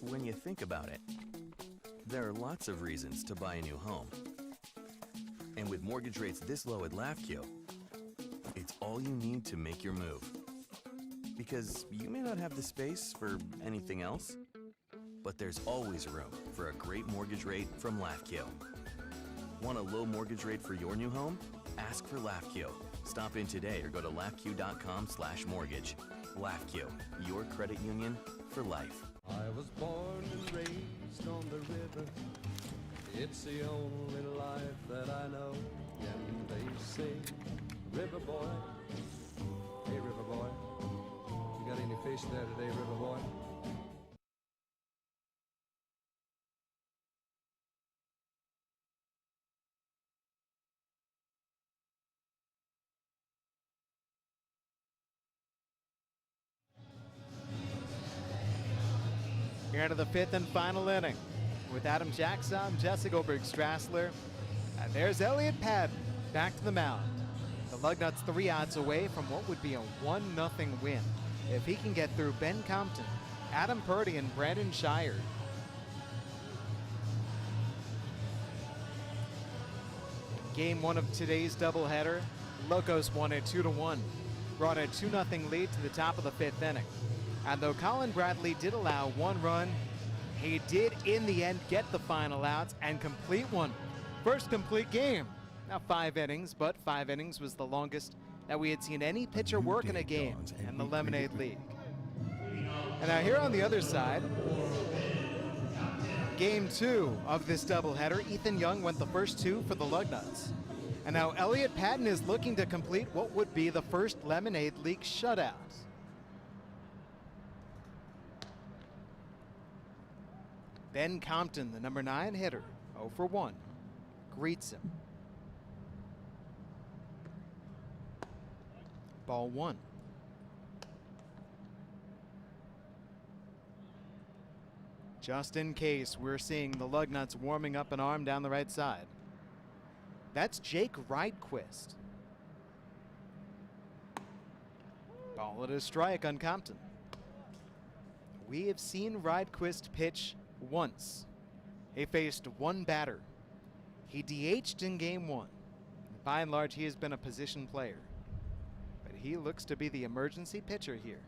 When you think about it, there are lots of reasons to buy a new home. And with mortgage rates this low at LAFQ, it's all you need to make your move. Because you may not have the space for anything else, but there's always room for a great mortgage rate from LAFQ. Want a low mortgage rate for your new home? Ask for LAFQ. Stop in today or go to LAFQ.com/mortgage. LAFQ, your credit union for life. I was born and raised on the river. It's the only life that I know. And they say, River boy, hey river boy, you got any fish there today, river boy? Here into the 5th and final inning with Adam Jackson, Jesse Goldberg Strassler, and there's Elliott Padden back to the mound. The Lugnuts 3 outs away from what would be a 1-0 win if he can get through Ben Compton, Adam Purdy, and Brandon Shire. Game 1 of today's doubleheader, Locos won it 2-1, brought a 2-0 lead to the top of the 5th inning. And though Colin Bradley did allow 1 run, he did in the end get the final outs and complete one. First complete game. Now 5 innings, but 5 innings was the longest that we had seen any pitcher work in a game in the Lemonade League. And now here on the other side, Game 2 of this doubleheader, Ethan Young went the first 2 for the Lugnuts. And now Elliott Padden is looking to complete what would be the first Lemonade League shutout. Ben Compton, the number 9 hitter, 0 for 1, greets him. Ball 1. Just in case, we're seeing the Lugnuts warming up an arm down the right side. That's Jake Rydquist. Ball at a strike on Compton. We have seen Rydquist pitch once. He faced 1 batter. He DH'd in Game 1. By and large, he has been a position player. But he looks to be the emergency pitcher here.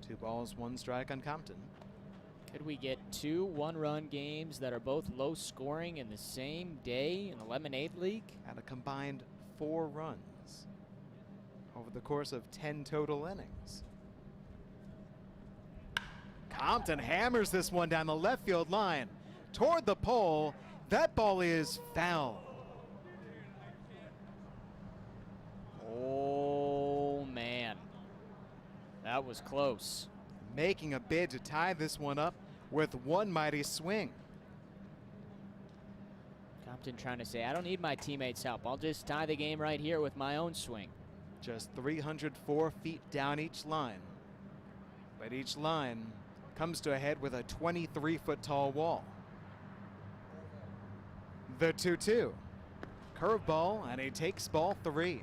2 balls, 1 strike on Compton. Could we get 2 one-run games that are both low scoring in the same day in the Lemonade League? At a combined 4 runs over the course of 10 total innings. Compton hammers this one down the left field line toward the pole. That ball is foul. Oh, man. That was close. Making a bid to tie this one up with 1 mighty swing. Compton trying to say, I don't need my teammates' help. I'll just tie the game right here with my own swing. Just 304 feet down each line. But each line comes to a head with a 23-foot tall wall. The 2-2. Curveball, and he takes ball 3.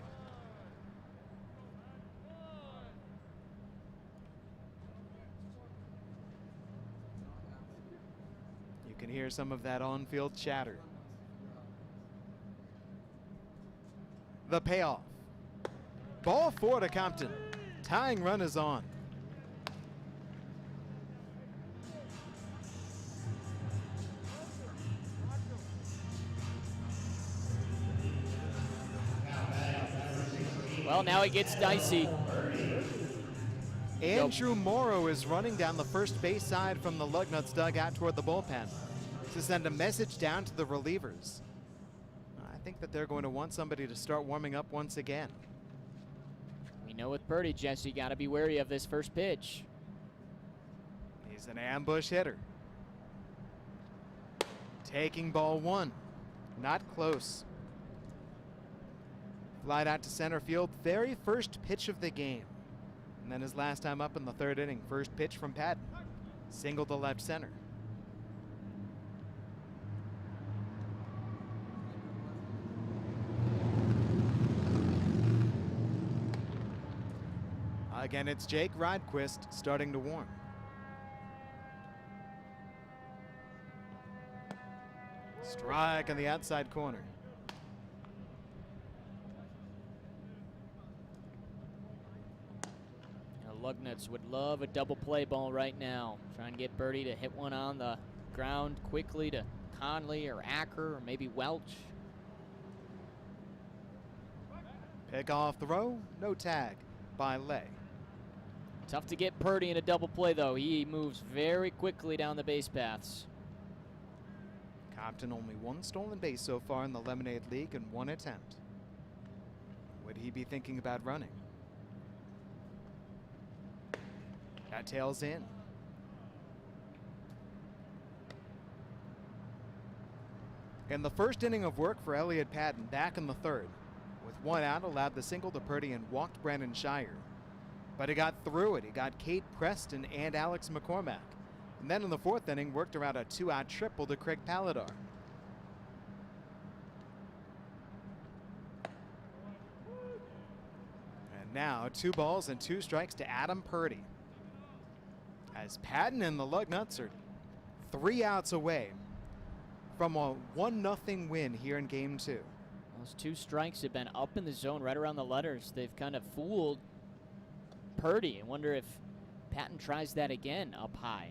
You can hear some of that on-field chatter. The payoff. Ball 4 to Compton. Tying run is on. Well, now it gets dicey. Andrew Morrow is running down the first base side from the Lugnuts dugout toward the bullpen to send a message down to the relievers. I think that they're going to want somebody to start warming up once again. We know with Purdy, Jesse, got to be wary of this first pitch. He's an ambush hitter. Taking ball 1. Not close. Flied out to center field, very first pitch of the game. And then his last time up in the 3rd inning, first pitch from Padden. Single to left center. Again, it's Jake Rydquist starting to warm. Strike on the outside corner. Lugnuts would love a double play ball right now. Trying to get Birdie to hit one on the ground quickly to Conley or Acker or maybe Welch. Pick off throw, no tag by Lay. Tough to get Purdy in a double play though. He moves very quickly down the base paths. Compton only 1 stolen base so far in the Lemonade League and 1 attempt. Would he be thinking about running? That tails in. In the first inning of work for Elliott Padden, back in the 3rd. With 1 out, allowed the single to Purdy and walked Brandon Shire. But he got through it. He got Kate Preston and Alex McCormack. And then in the 4th inning, worked around a 2-out triple to Craig Paladar. And now 2 balls and 2 strikes to Adam Purdy. As Patton and the Lugnuts are 3 outs away from a 1-0 win here in Game 2. Those 2 strikes have been up in the zone right around the letters. They've kind of fooled Purdy. I wonder if Patton tries that again up high.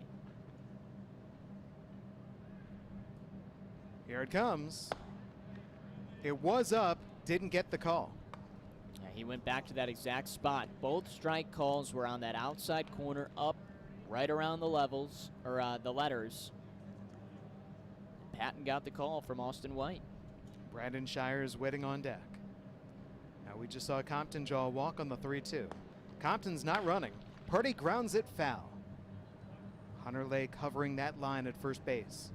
Here it comes. It was up, didn't get the call. Yeah, he went back to that exact spot. Both strike calls were on that outside corner up right around the levels, or the letters. Patton got the call from Austin White. Brandon Shire is waiting on deck. Now we just saw Compton draw a walk on the 3-2. Compton's not running. Purdy grounds it foul. Hunter Lay covering that line at first base.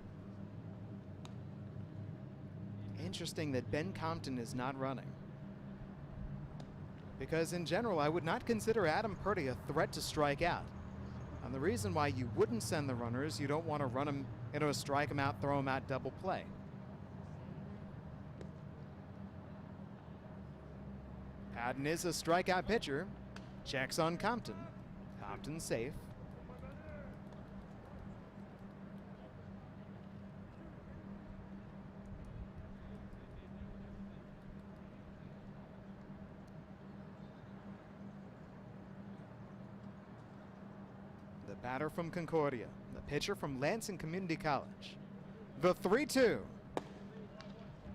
Interesting that Ben Compton is not running. Because in general, I would not consider Adam Purdy a threat to strike out. And the reason why you wouldn't send the runner is you don't want to run him into a strike him out, throw him out double play. Patton is a strikeout pitcher. Checks on Compton. Compton's safe. The batter from Concordia, the pitcher from Lansing Community College. The 3-2.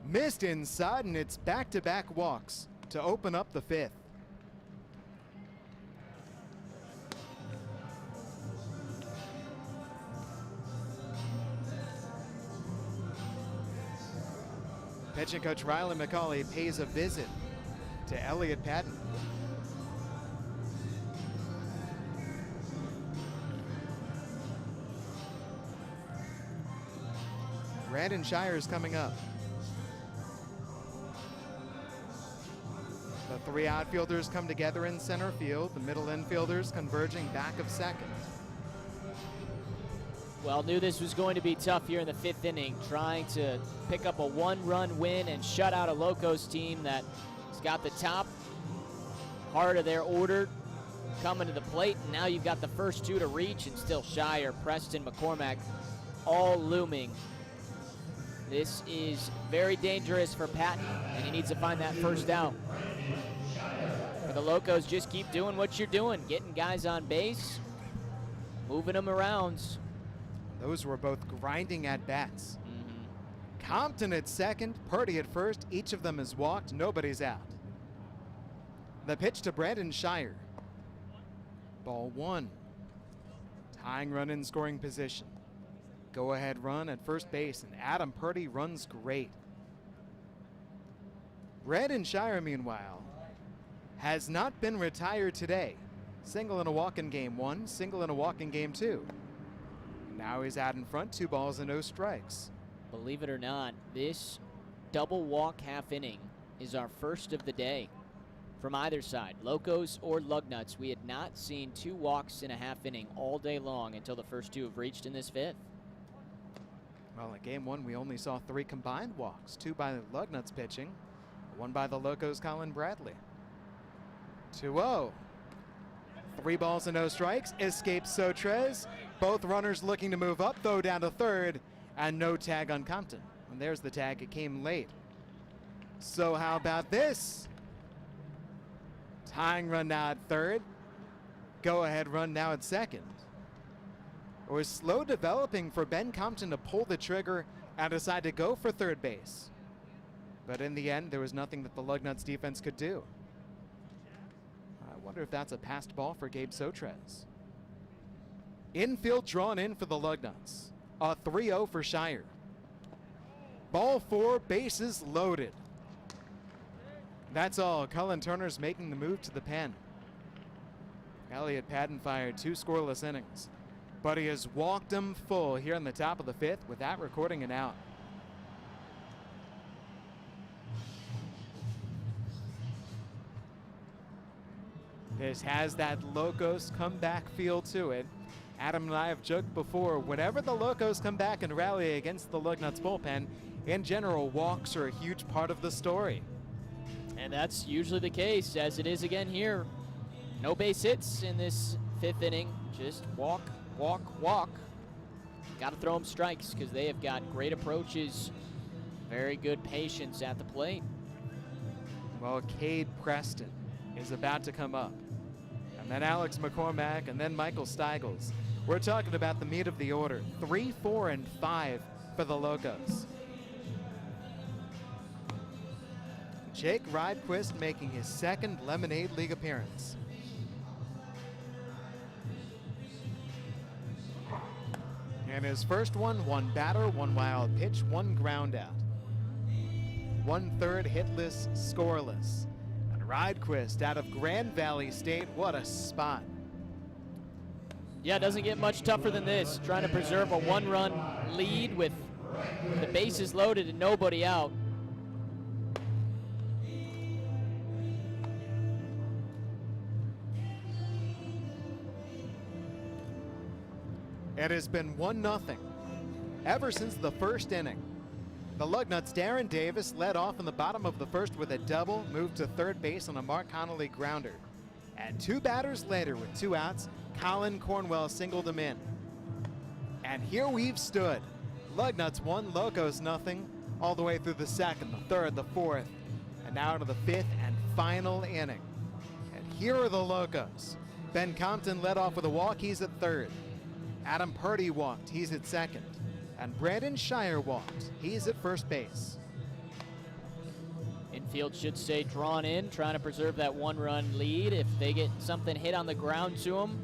Missed inside, and it's back-to-back walks to open up the 5th. Pitching coach Riley McCauley pays a visit to Elliott Patton. Brandon Shire is coming up. The 3 outfielders come together in center field. The middle infielders converging back of second. Well, knew this was going to be tough here in the 5th inning, trying to pick up a 1-run win and shut out a Locos team that has got the top part of their order coming to the plate. And now you've got the first 2 to reach, and still Shire, Preston, McCormack, all looming. This is very dangerous for Patton, and he needs to find that first out. For the Locos, just keep doing what you're doing, getting guys on base, moving them around. Those were both grinding at bats. Compton at second, Purdy at first. Each of them has walked. Nobody's out. The pitch to Brandon Shire. Ball 1. Tying run in scoring position. Go ahead run at first base, and Adam Purdy runs great. Brandon Shire, meanwhile, has not been retired today. Single and a walk in game 1, single and a walk in game 2. Now he's out in front, 2 balls and no strikes. Believe it or not, this double walk half inning is our first of the day from either side, Locos or Lugnuts. We had not seen 2 walks in a half inning all day long until the first 2 have reached in this 5th. Well, in game 1, we only saw 3 combined walks, 2 by the Lugnuts pitching, 1 by the Locos' Colin Bradley. 2-0. 3 balls and no strikes. Escapes Sotres. Both runners looking to move up, though, down to third, and no tag on Compton. And there's the tag. It came late. So how about this? Tying run now at third. Go ahead run now at second. It was slow developing for Ben Compton to pull the trigger and decide to go for third base. But in the end, there was nothing that the Lugnuts defense could do. I wonder if that's a passed ball for Gabe Sotres. Infield drawn in for the Lugnuts. A 3-0 for Shire. Ball 4, bases loaded. That's all. Cullen Turner's making the move to the pen. Elliott Patton fired 2 scoreless innings, but he has walked them full here in the top of the 5th without recording an out. This has that Locos comeback feel to it. Adam and I have joked before, whenever the Locos come back and rally against the Lugnuts bullpen, in general, walks are a huge part of the story. And that's usually the case, as it is again here. No base hits in this 5th inning. Just walk, walk, walk. Got to throw them strikes because they have got great approaches, very good patience at the plate. Well, Cade Preston is about to come up. And then Alex McCormack, and then Michael Steigels. We're talking about the meat of the order. 3, 4, and 5 for the Locos. Jake Rydquist making his 2nd Lemonade League appearance. And his first one batter, 1 wild pitch, 1 ground out. 1/3 hitless, scoreless. And Rydquist out of Grand Valley State, what a spot. Yeah, it doesn't get much tougher than this. Trying to preserve a 1-run lead with the bases loaded and nobody out. It has been 1-0 ever since the 1st inning. The Lugnuts' Darren Davis led off in the bottom of the 1st with a double, moved to 3rd base on a Mark Connolly grounder. And 2 batters later with 2 outs, Colin Cornwell singled him in. And here we've stood. Lugnuts 1, Locos 0, all the way through the 2nd, the 3rd, the 4th, and now to the 5th and final inning. And here are the Locos. Ben Compton led off with a walk, he's at 3rd. Adam Purdy walked, he's at 2nd. And Brandon Shire walked, he's at 1st base. Infield should stay drawn in, trying to preserve that 1-run lead. If they get something hit on the ground to them,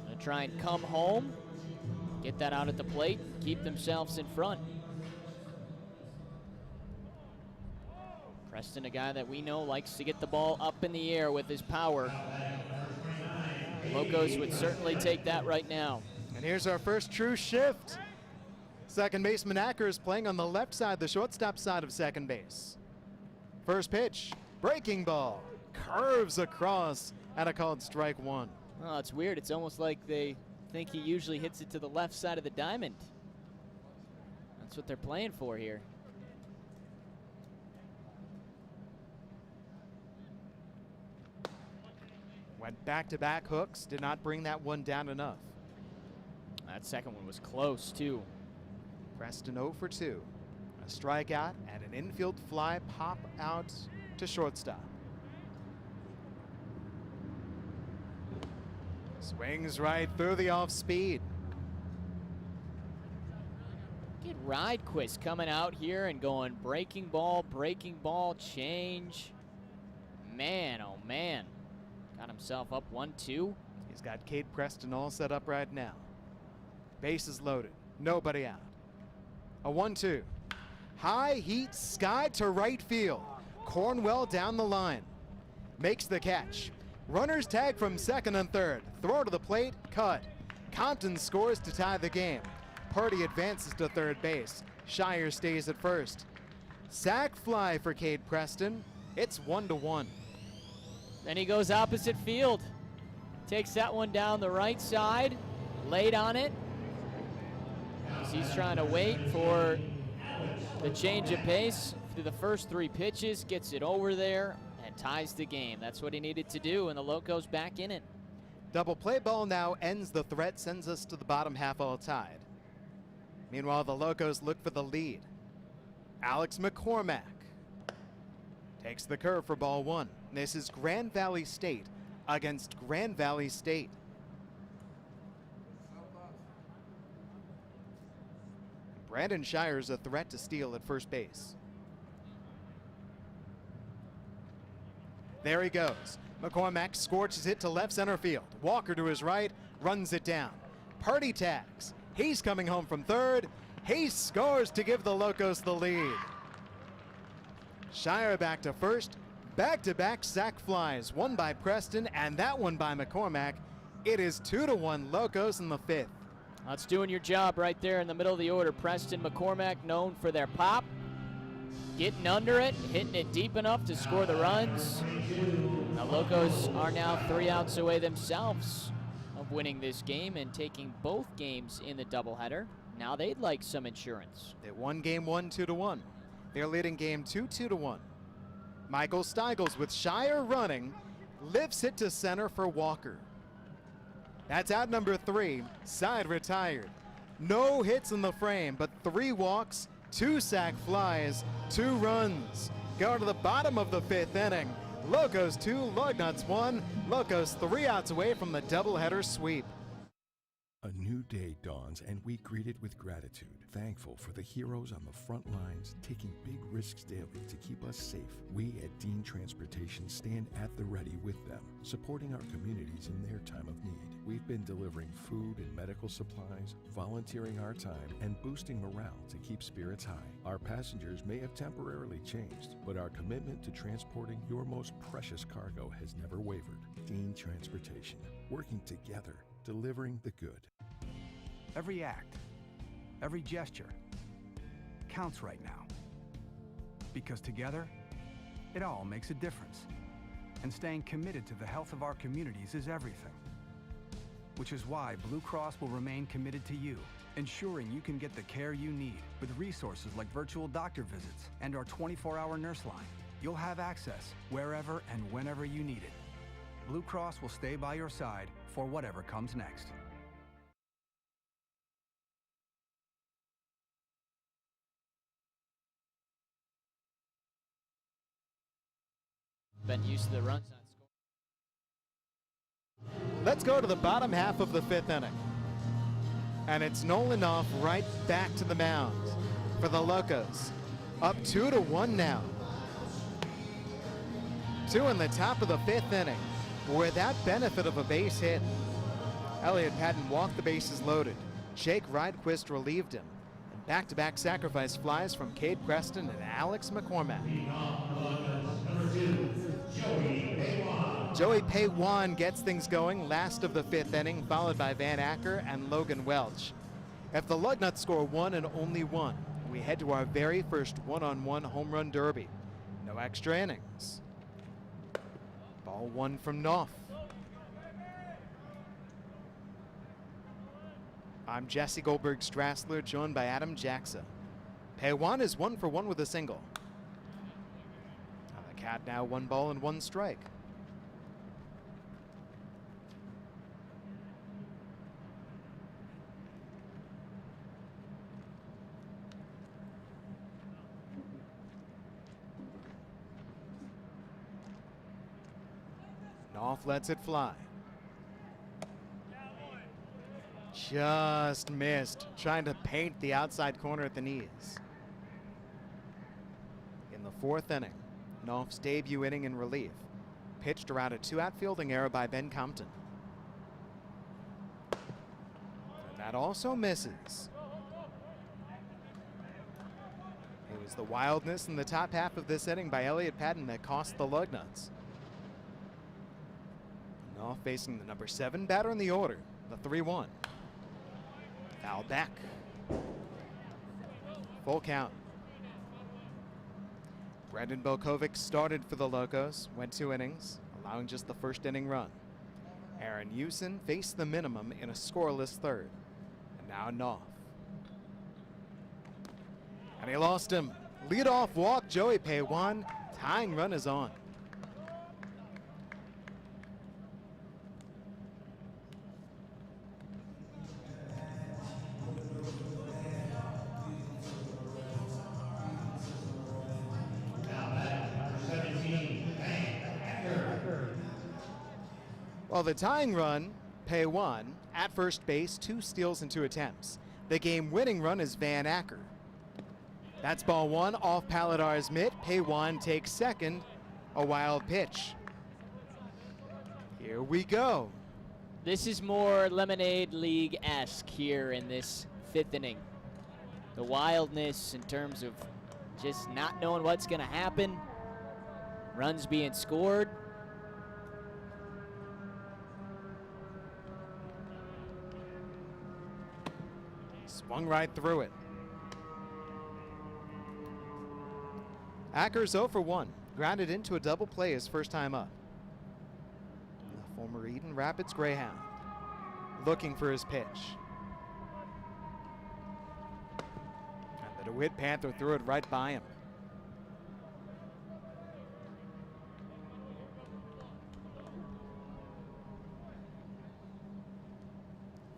gonna try and come home, get that out at the plate, keep themselves in front. Preston, a guy that we know likes to get the ball up in the air with his power. Locos would certainly take that right now. And here's our first true shift. Second baseman Acker is playing on the left side, the shortstop side of second base. First pitch, breaking ball, curves across, and a called strike 1. Oh, it's weird. It's almost like they think he usually hits it to the left side of the diamond. That's what they're playing for here. Went back-to-back hooks, did not bring that one down enough. That second one was close, too. Preston 0 for 2. A strikeout and an infield fly pop out to shortstop. Swings right through the off speed. Get Rydquist coming out here and going breaking ball, change. Man, oh man. Got himself up 1-2. He's got Cade Preston all set up right now. Bases loaded, nobody out. A 1-2. High heat sky to right field. Cornwell down the line. Makes the catch. Runners tag from 2nd and 3rd. Throw to the plate, cut. Compton scores to tie the game. Purdy advances to 3rd base. Shire stays at 1st. Sac fly for Cade Preston. It's 1-1. Then he goes opposite field. Takes that one down the right side. Late on it. He's trying to wait for the change of pace through the first 3 pitches. Gets it over there and ties the game. That's what he needed to do, and the Locos back in it. Double play ball now ends the threat, sends us to the bottom half all tied. Meanwhile, the Locos look for the lead. Alex McCormack takes the curve for ball 1. This is Grand Valley State against Grand Valley State. Brandon Shire's a threat to steal at first base. There he goes. McCormack scorches it to left center field. Walker to his right, runs it down. Purdy tags. He's coming home from 3rd. He scores to give the Locos the lead. Shire back to 1st. Back-to-back sac flies, one by Preston and that one by McCormack. It is 2-1 Locos in the 5th. That's doing your job right there in the middle of the order. Preston, McCormack known for their pop. getting under it, hitting it deep enough to score the runs. The Locos are now 3 outs away themselves of winning this game and taking both games in the doubleheader. Now they'd like some insurance. They won game 1 2-1. They're leading game 2 2-1. Michael Steigels with Shire running, lifts it to center for Walker. That's out number 3, side retired. No hits in the frame, but 3 walks, 2 sac flies, 2 runs. Go to the bottom of the 5th inning. Locos 2, Lugnuts 1. Locos 3 outs away from the doubleheader sweep. A new day dawns and we greet it with gratitude, thankful for the heroes on the front lines taking big risks daily to keep us safe. We at Dean Transportation stand at the ready with them, supporting our communities in their time of need. We've been delivering food and medical supplies, volunteering our time, and boosting morale to keep spirits high. Our passengers may have temporarily changed, but our commitment to transporting your most precious cargo has never wavered. Dean Transportation, working together, delivering the good. Every act, every gesture counts right now. Because together, it all makes a difference. And staying committed to the health of our communities is everything. Which is why Blue Cross will remain committed to you, ensuring you can get the care you need with resources like virtual doctor visits and our 24-hour nurse line. You'll have access wherever and whenever you need it. Blue Cross will stay by your side for whatever comes next. Been used to the runs not scored. Let's go to the bottom half of the 5th inning. And it's Nolan off right back to the mound for the Locos. Up 2-1 now. 2 in the top of the 5th inning without benefit of a base hit. Elliott Patton walked the bases loaded. Jake Rydquist relieved him. And back-to-back sacrifice flies from Cade Preston and Alex McCormack. Joey Paywan gets things going last of the 5th inning, followed by Van Acker and Logan Welch. If the Lugnuts score 1 and only 1, we head to our very first one-on-one home run derby. No extra innings. Ball 1 from Knopf. I'm Jesse Goldberg-Strassler, joined by Adam Jackson. Paywan is 1 for 1 with a single. The Cat now 1 ball and 1 strike. Knopf lets it fly. Just missed, trying to paint the outside corner at the knees. In the 4th inning, Knopf's debut inning in relief, pitched around a 2-out fielding error by Ben Compton. And that also misses. It was the wildness in the top half of this inning by Elliott Patton that cost the Lugnuts. Knopf facing the number 7 batter in the order, the 3-1. Foul back. Full count. Brendan Bokovic started for the Locos, went 2 innings, allowing just the first inning run. Aaron Houston faced the minimum in a scoreless 3rd. And now Knopf. And he lost him. Leadoff walk, Joey Paywan. Tying run is on. Well, the tying run, Paywan, at first base, 2 steals and 2 attempts. The game-winning run is Van Acker. That's ball 1 off Paladar's mitt. Paywan takes second. A wild pitch. Here we go. This is more Lemonade League-esque here in this 5th inning. The wildness in terms of just not knowing what's going to happen. Runs being scored. Swung right through it. Acker's 0 for 1. Grounded into a double play his first time up. The former Eden Rapids Greyhound looking for his pitch. And the DeWitt Panther threw it right by him.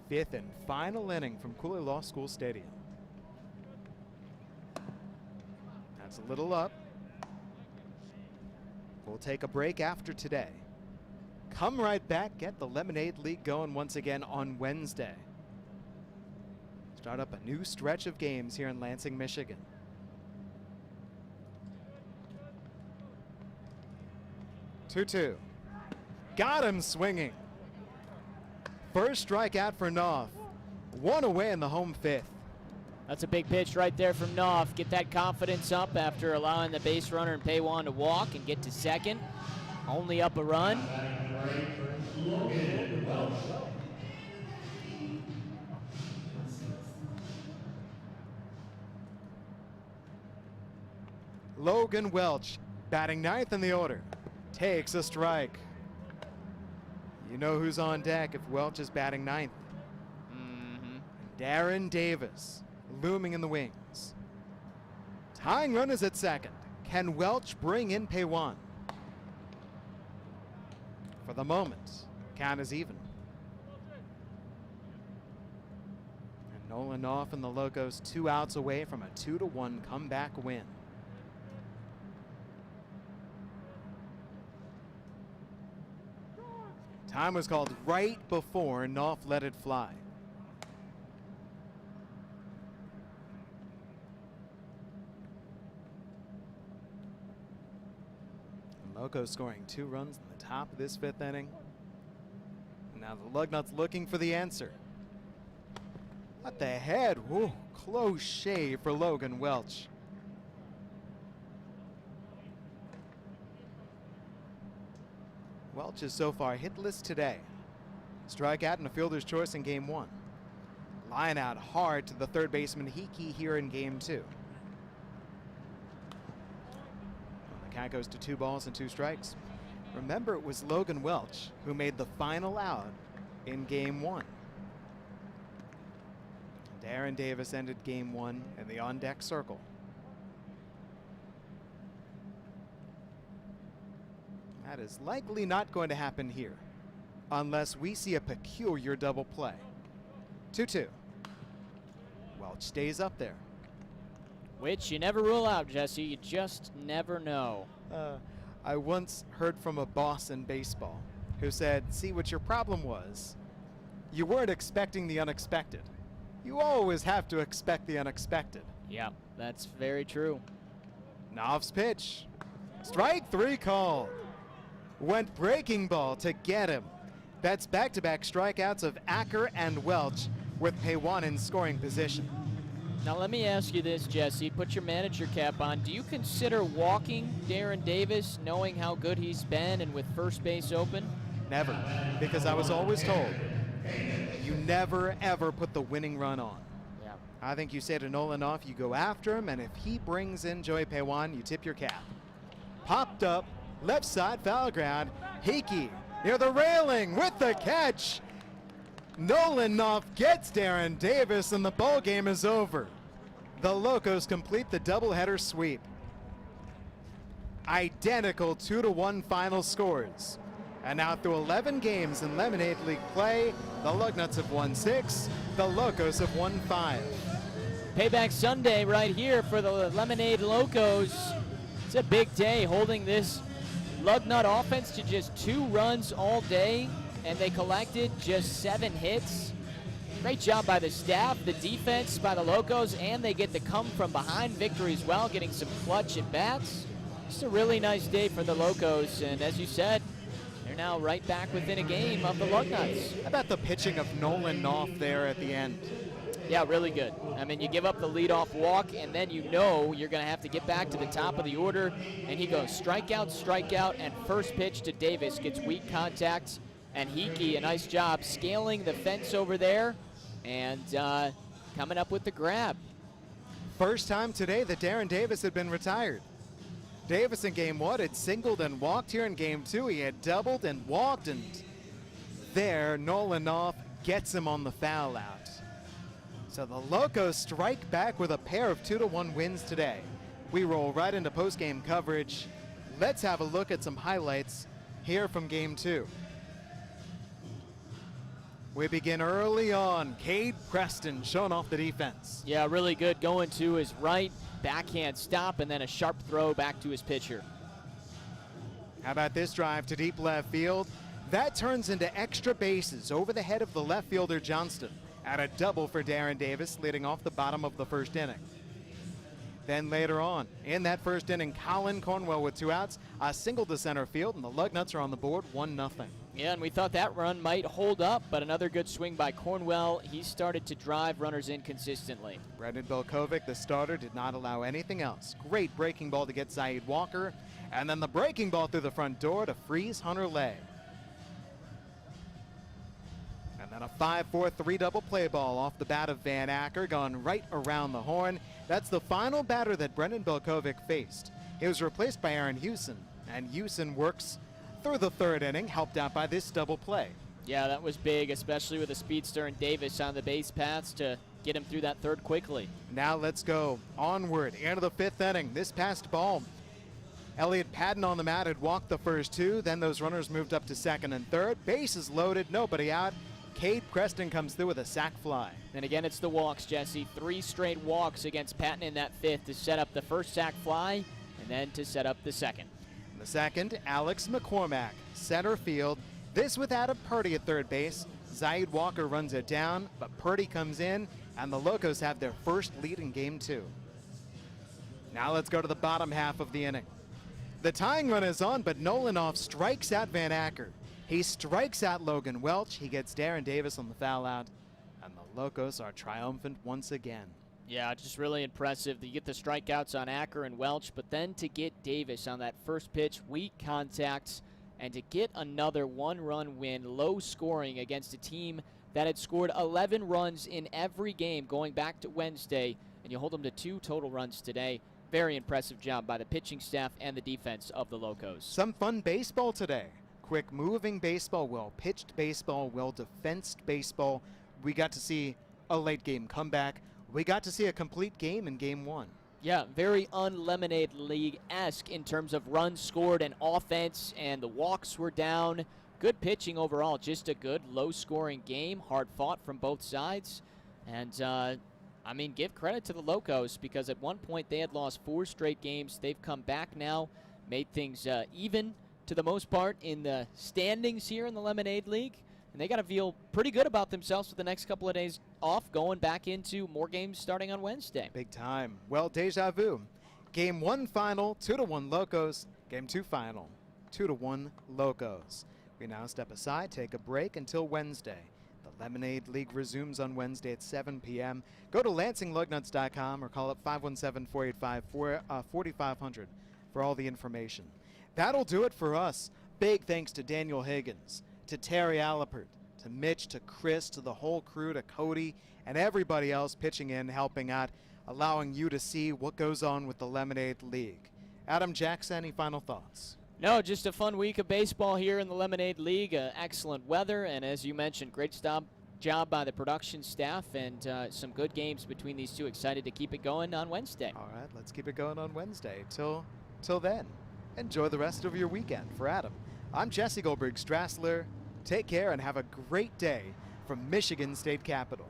Fifth and final inning from Cooley Law School Stadium. That's a little up. We'll take a break after today. Come right back, get the Lemonade League going once again on Wednesday. Start up a new stretch of games here in Lansing, Michigan. Two. Got him swinging. First strikeout for Knopf. One away in the home fifth. That's a big pitch right there from Knopf. Get that confidence up after allowing the base runner and Paywan to walk and get to second. Only up a run. Logan Welch, batting ninth in the order, takes a strike. You know who's on deck if Welch is batting ninth. Darren Davis, looming in the wings. Tying runners at second. Can Welch bring in Paywan? For the moment, count is even. And Nolan Knopf and the Locos 2 outs away from a 2-1 comeback win. Time was called right before Knopf let it fly. Locos scoring 2 runs in the top of this fifth inning. And now the Lugnuts looking for the answer. At the head, whoa, close shave for Logan Welch. Welch is so far hitless today. Strikeout and a fielder's choice in game 1. Line out hard to the third baseman Hickey here in game 2. The count goes to 2 balls and 2 strikes. Remember, it was Logan Welch who made the final out in game 1. Darren Davis ended game 1 in the on-deck circle. That is likely not going to happen here unless we see a peculiar double play. 2-2. Welch stays up there. Which you never rule out, Jesse. You just never know. I once heard from a boss in baseball who said, see, what your problem was, you weren't expecting the unexpected. You always have to expect the unexpected. Yeah, that's very true. Knopf's pitch. Strike 3 called. Went breaking ball to get him. That's back-to-back strikeouts of Acker and Welch with Paywan in scoring position. Now let me ask you this, Jesse. Put your manager cap on. Do you consider walking Darren Davis, knowing how good he's been and with first base open? Never, because I was always told you never, ever put the winning run on. Yeah. I think you say to Nolan Knopf, you go after him, and if he brings in Joey Paywan, you tip your cap. Popped up, left side, foul ground. Hickey near the railing with the catch. Nolan Knopf gets Darren Davis, and the ball game is over. The Locos complete the doubleheader sweep. Identical 2-1 final scores. And now through 11 games in Lemonade League play, the Lugnuts have won 6, the Locos have won 5. Payback Sunday right here for the Lemonade Locos. It's a big day, holding this Lugnut offense to just 2 runs all day, and they collected just 7 hits. Great job by the staff, the defense by the Locos, and they get the come from behind victory as well, getting some clutch at bats. Just a really nice day for the Locos, and as you said, they're now right back within a game of the Lugnuts. How about the pitching of Nolan Knopf there at the end? Yeah, really good. I mean, you give up the leadoff walk, and then you know you're going to have to get back to the top of the order, and he goes strikeout, and first pitch to Davis gets weak contact, and Hickey, a nice job scaling the fence over there and coming up with the grab. First time today that Darren Davis had been retired. Davis in game 1 had singled and walked. Here in game 2, he had doubled and walked, and there Nolanoff gets him on the foul out. So the Locos strike back with a pair of 2-1 wins today. We roll right into post-game coverage. Let's have a look at some highlights here from game 2. We begin early on. Cade Preston showing off the defense. Yeah, really good, going to his right, backhand stop, and then a sharp throw back to his pitcher. How about this drive to deep left field? That turns into extra bases over the head of the left fielder Johnston. At a double for Darren Davis, leading off the bottom of the first inning. Then later on, in that first inning, Colin Cornwell with 2 outs, a single to center field, and the Lugnuts are on the board 1-0. Yeah, and we thought that run might hold up, but another good swing by Cornwell. He started to drive runners in consistently. Brendan Belkovic, the starter, did not allow anything else. Great breaking ball to get Zaid Walker, and then the breaking ball through the front door to freeze Hunter Lay. And then a 5-4-3 double play ball off the bat of Van Acker, going right around the horn. That's the final batter that Brendan Belkovic faced. He was replaced by Aaron Hewson, and Hewson works through the third inning, helped out by this double play. Yeah, that was big, especially with a speedster and Davis on the base paths to get him through that third quickly. Now let's go onward into the 5th inning. This passed ball, Elliott Patton on the mat had walked the first 2. Then those runners moved up to second and third. Bases loaded, nobody out. Cade Preston comes through with a sac fly. And again, it's the walks, Jesse. 3 straight walks against Patton in that 5th to set up the first sac fly and then to set up the second. The second, Alex McCormack, center field. This with Adam Purdy at third base. Zaid Walker runs it down, but Purdy comes in, and the Locos have their first lead in game 2. Now let's go to the bottom half of the inning. The tying run is on, but Nolanoff strikes out Van Acker. He strikes out Logan Welch. He gets Darren Davis on the foul out, and the Locos are triumphant once again. Yeah, just really impressive. You get the strikeouts on Acker and Welch, but then to get Davis on that first pitch, weak contact, and to get another 1-run win, low scoring against a team that had scored 11 runs in every game going back to Wednesday, and you hold them to 2 total runs today. Very impressive job by the pitching staff and the defense of the Locos. Some fun baseball today. Quick moving baseball, well-pitched baseball, well-defensed baseball. We got to see a late game comeback. We got to see a complete game in game 1. Yeah, very un-Lemonade League-esque in terms of runs scored and offense, and the walks were down. Good pitching overall, just a good low-scoring game, hard-fought from both sides. And, I mean, give credit to the Locos because at one point they had lost 4 straight games. They've come back now, made things even to the most part in the standings here in the Lemonade League. And they got to feel pretty good about themselves for the next couple of days off, going back into more games starting on Wednesday. Big time. Well, deja vu. Game 1 final, 2-1 Locos. Game 2 final, 2-1 Locos. We now step aside, take a break until Wednesday. The Lemonade League resumes on Wednesday at 7 p.m. Go to LansingLugnuts.com or call up 517-485-4500 for all the information. That'll do it for us. Big thanks to Daniel Higgins, to Terry Allipert, to Mitch, to Chris, to the whole crew, to Cody, and everybody else pitching in, helping out, allowing you to see what goes on with the Lemonade League. Adam Jackson, any final thoughts? No, just a fun week of baseball here in the Lemonade League. Excellent weather, and as you mentioned, great job by the production staff, and some good games between these two. Excited to keep it going on Wednesday. All right, let's keep it going on Wednesday. Till then, enjoy the rest of your weekend. For Adam, I'm Jesse Goldberg-Strassler. Take care and have a great day from Michigan State Capitol.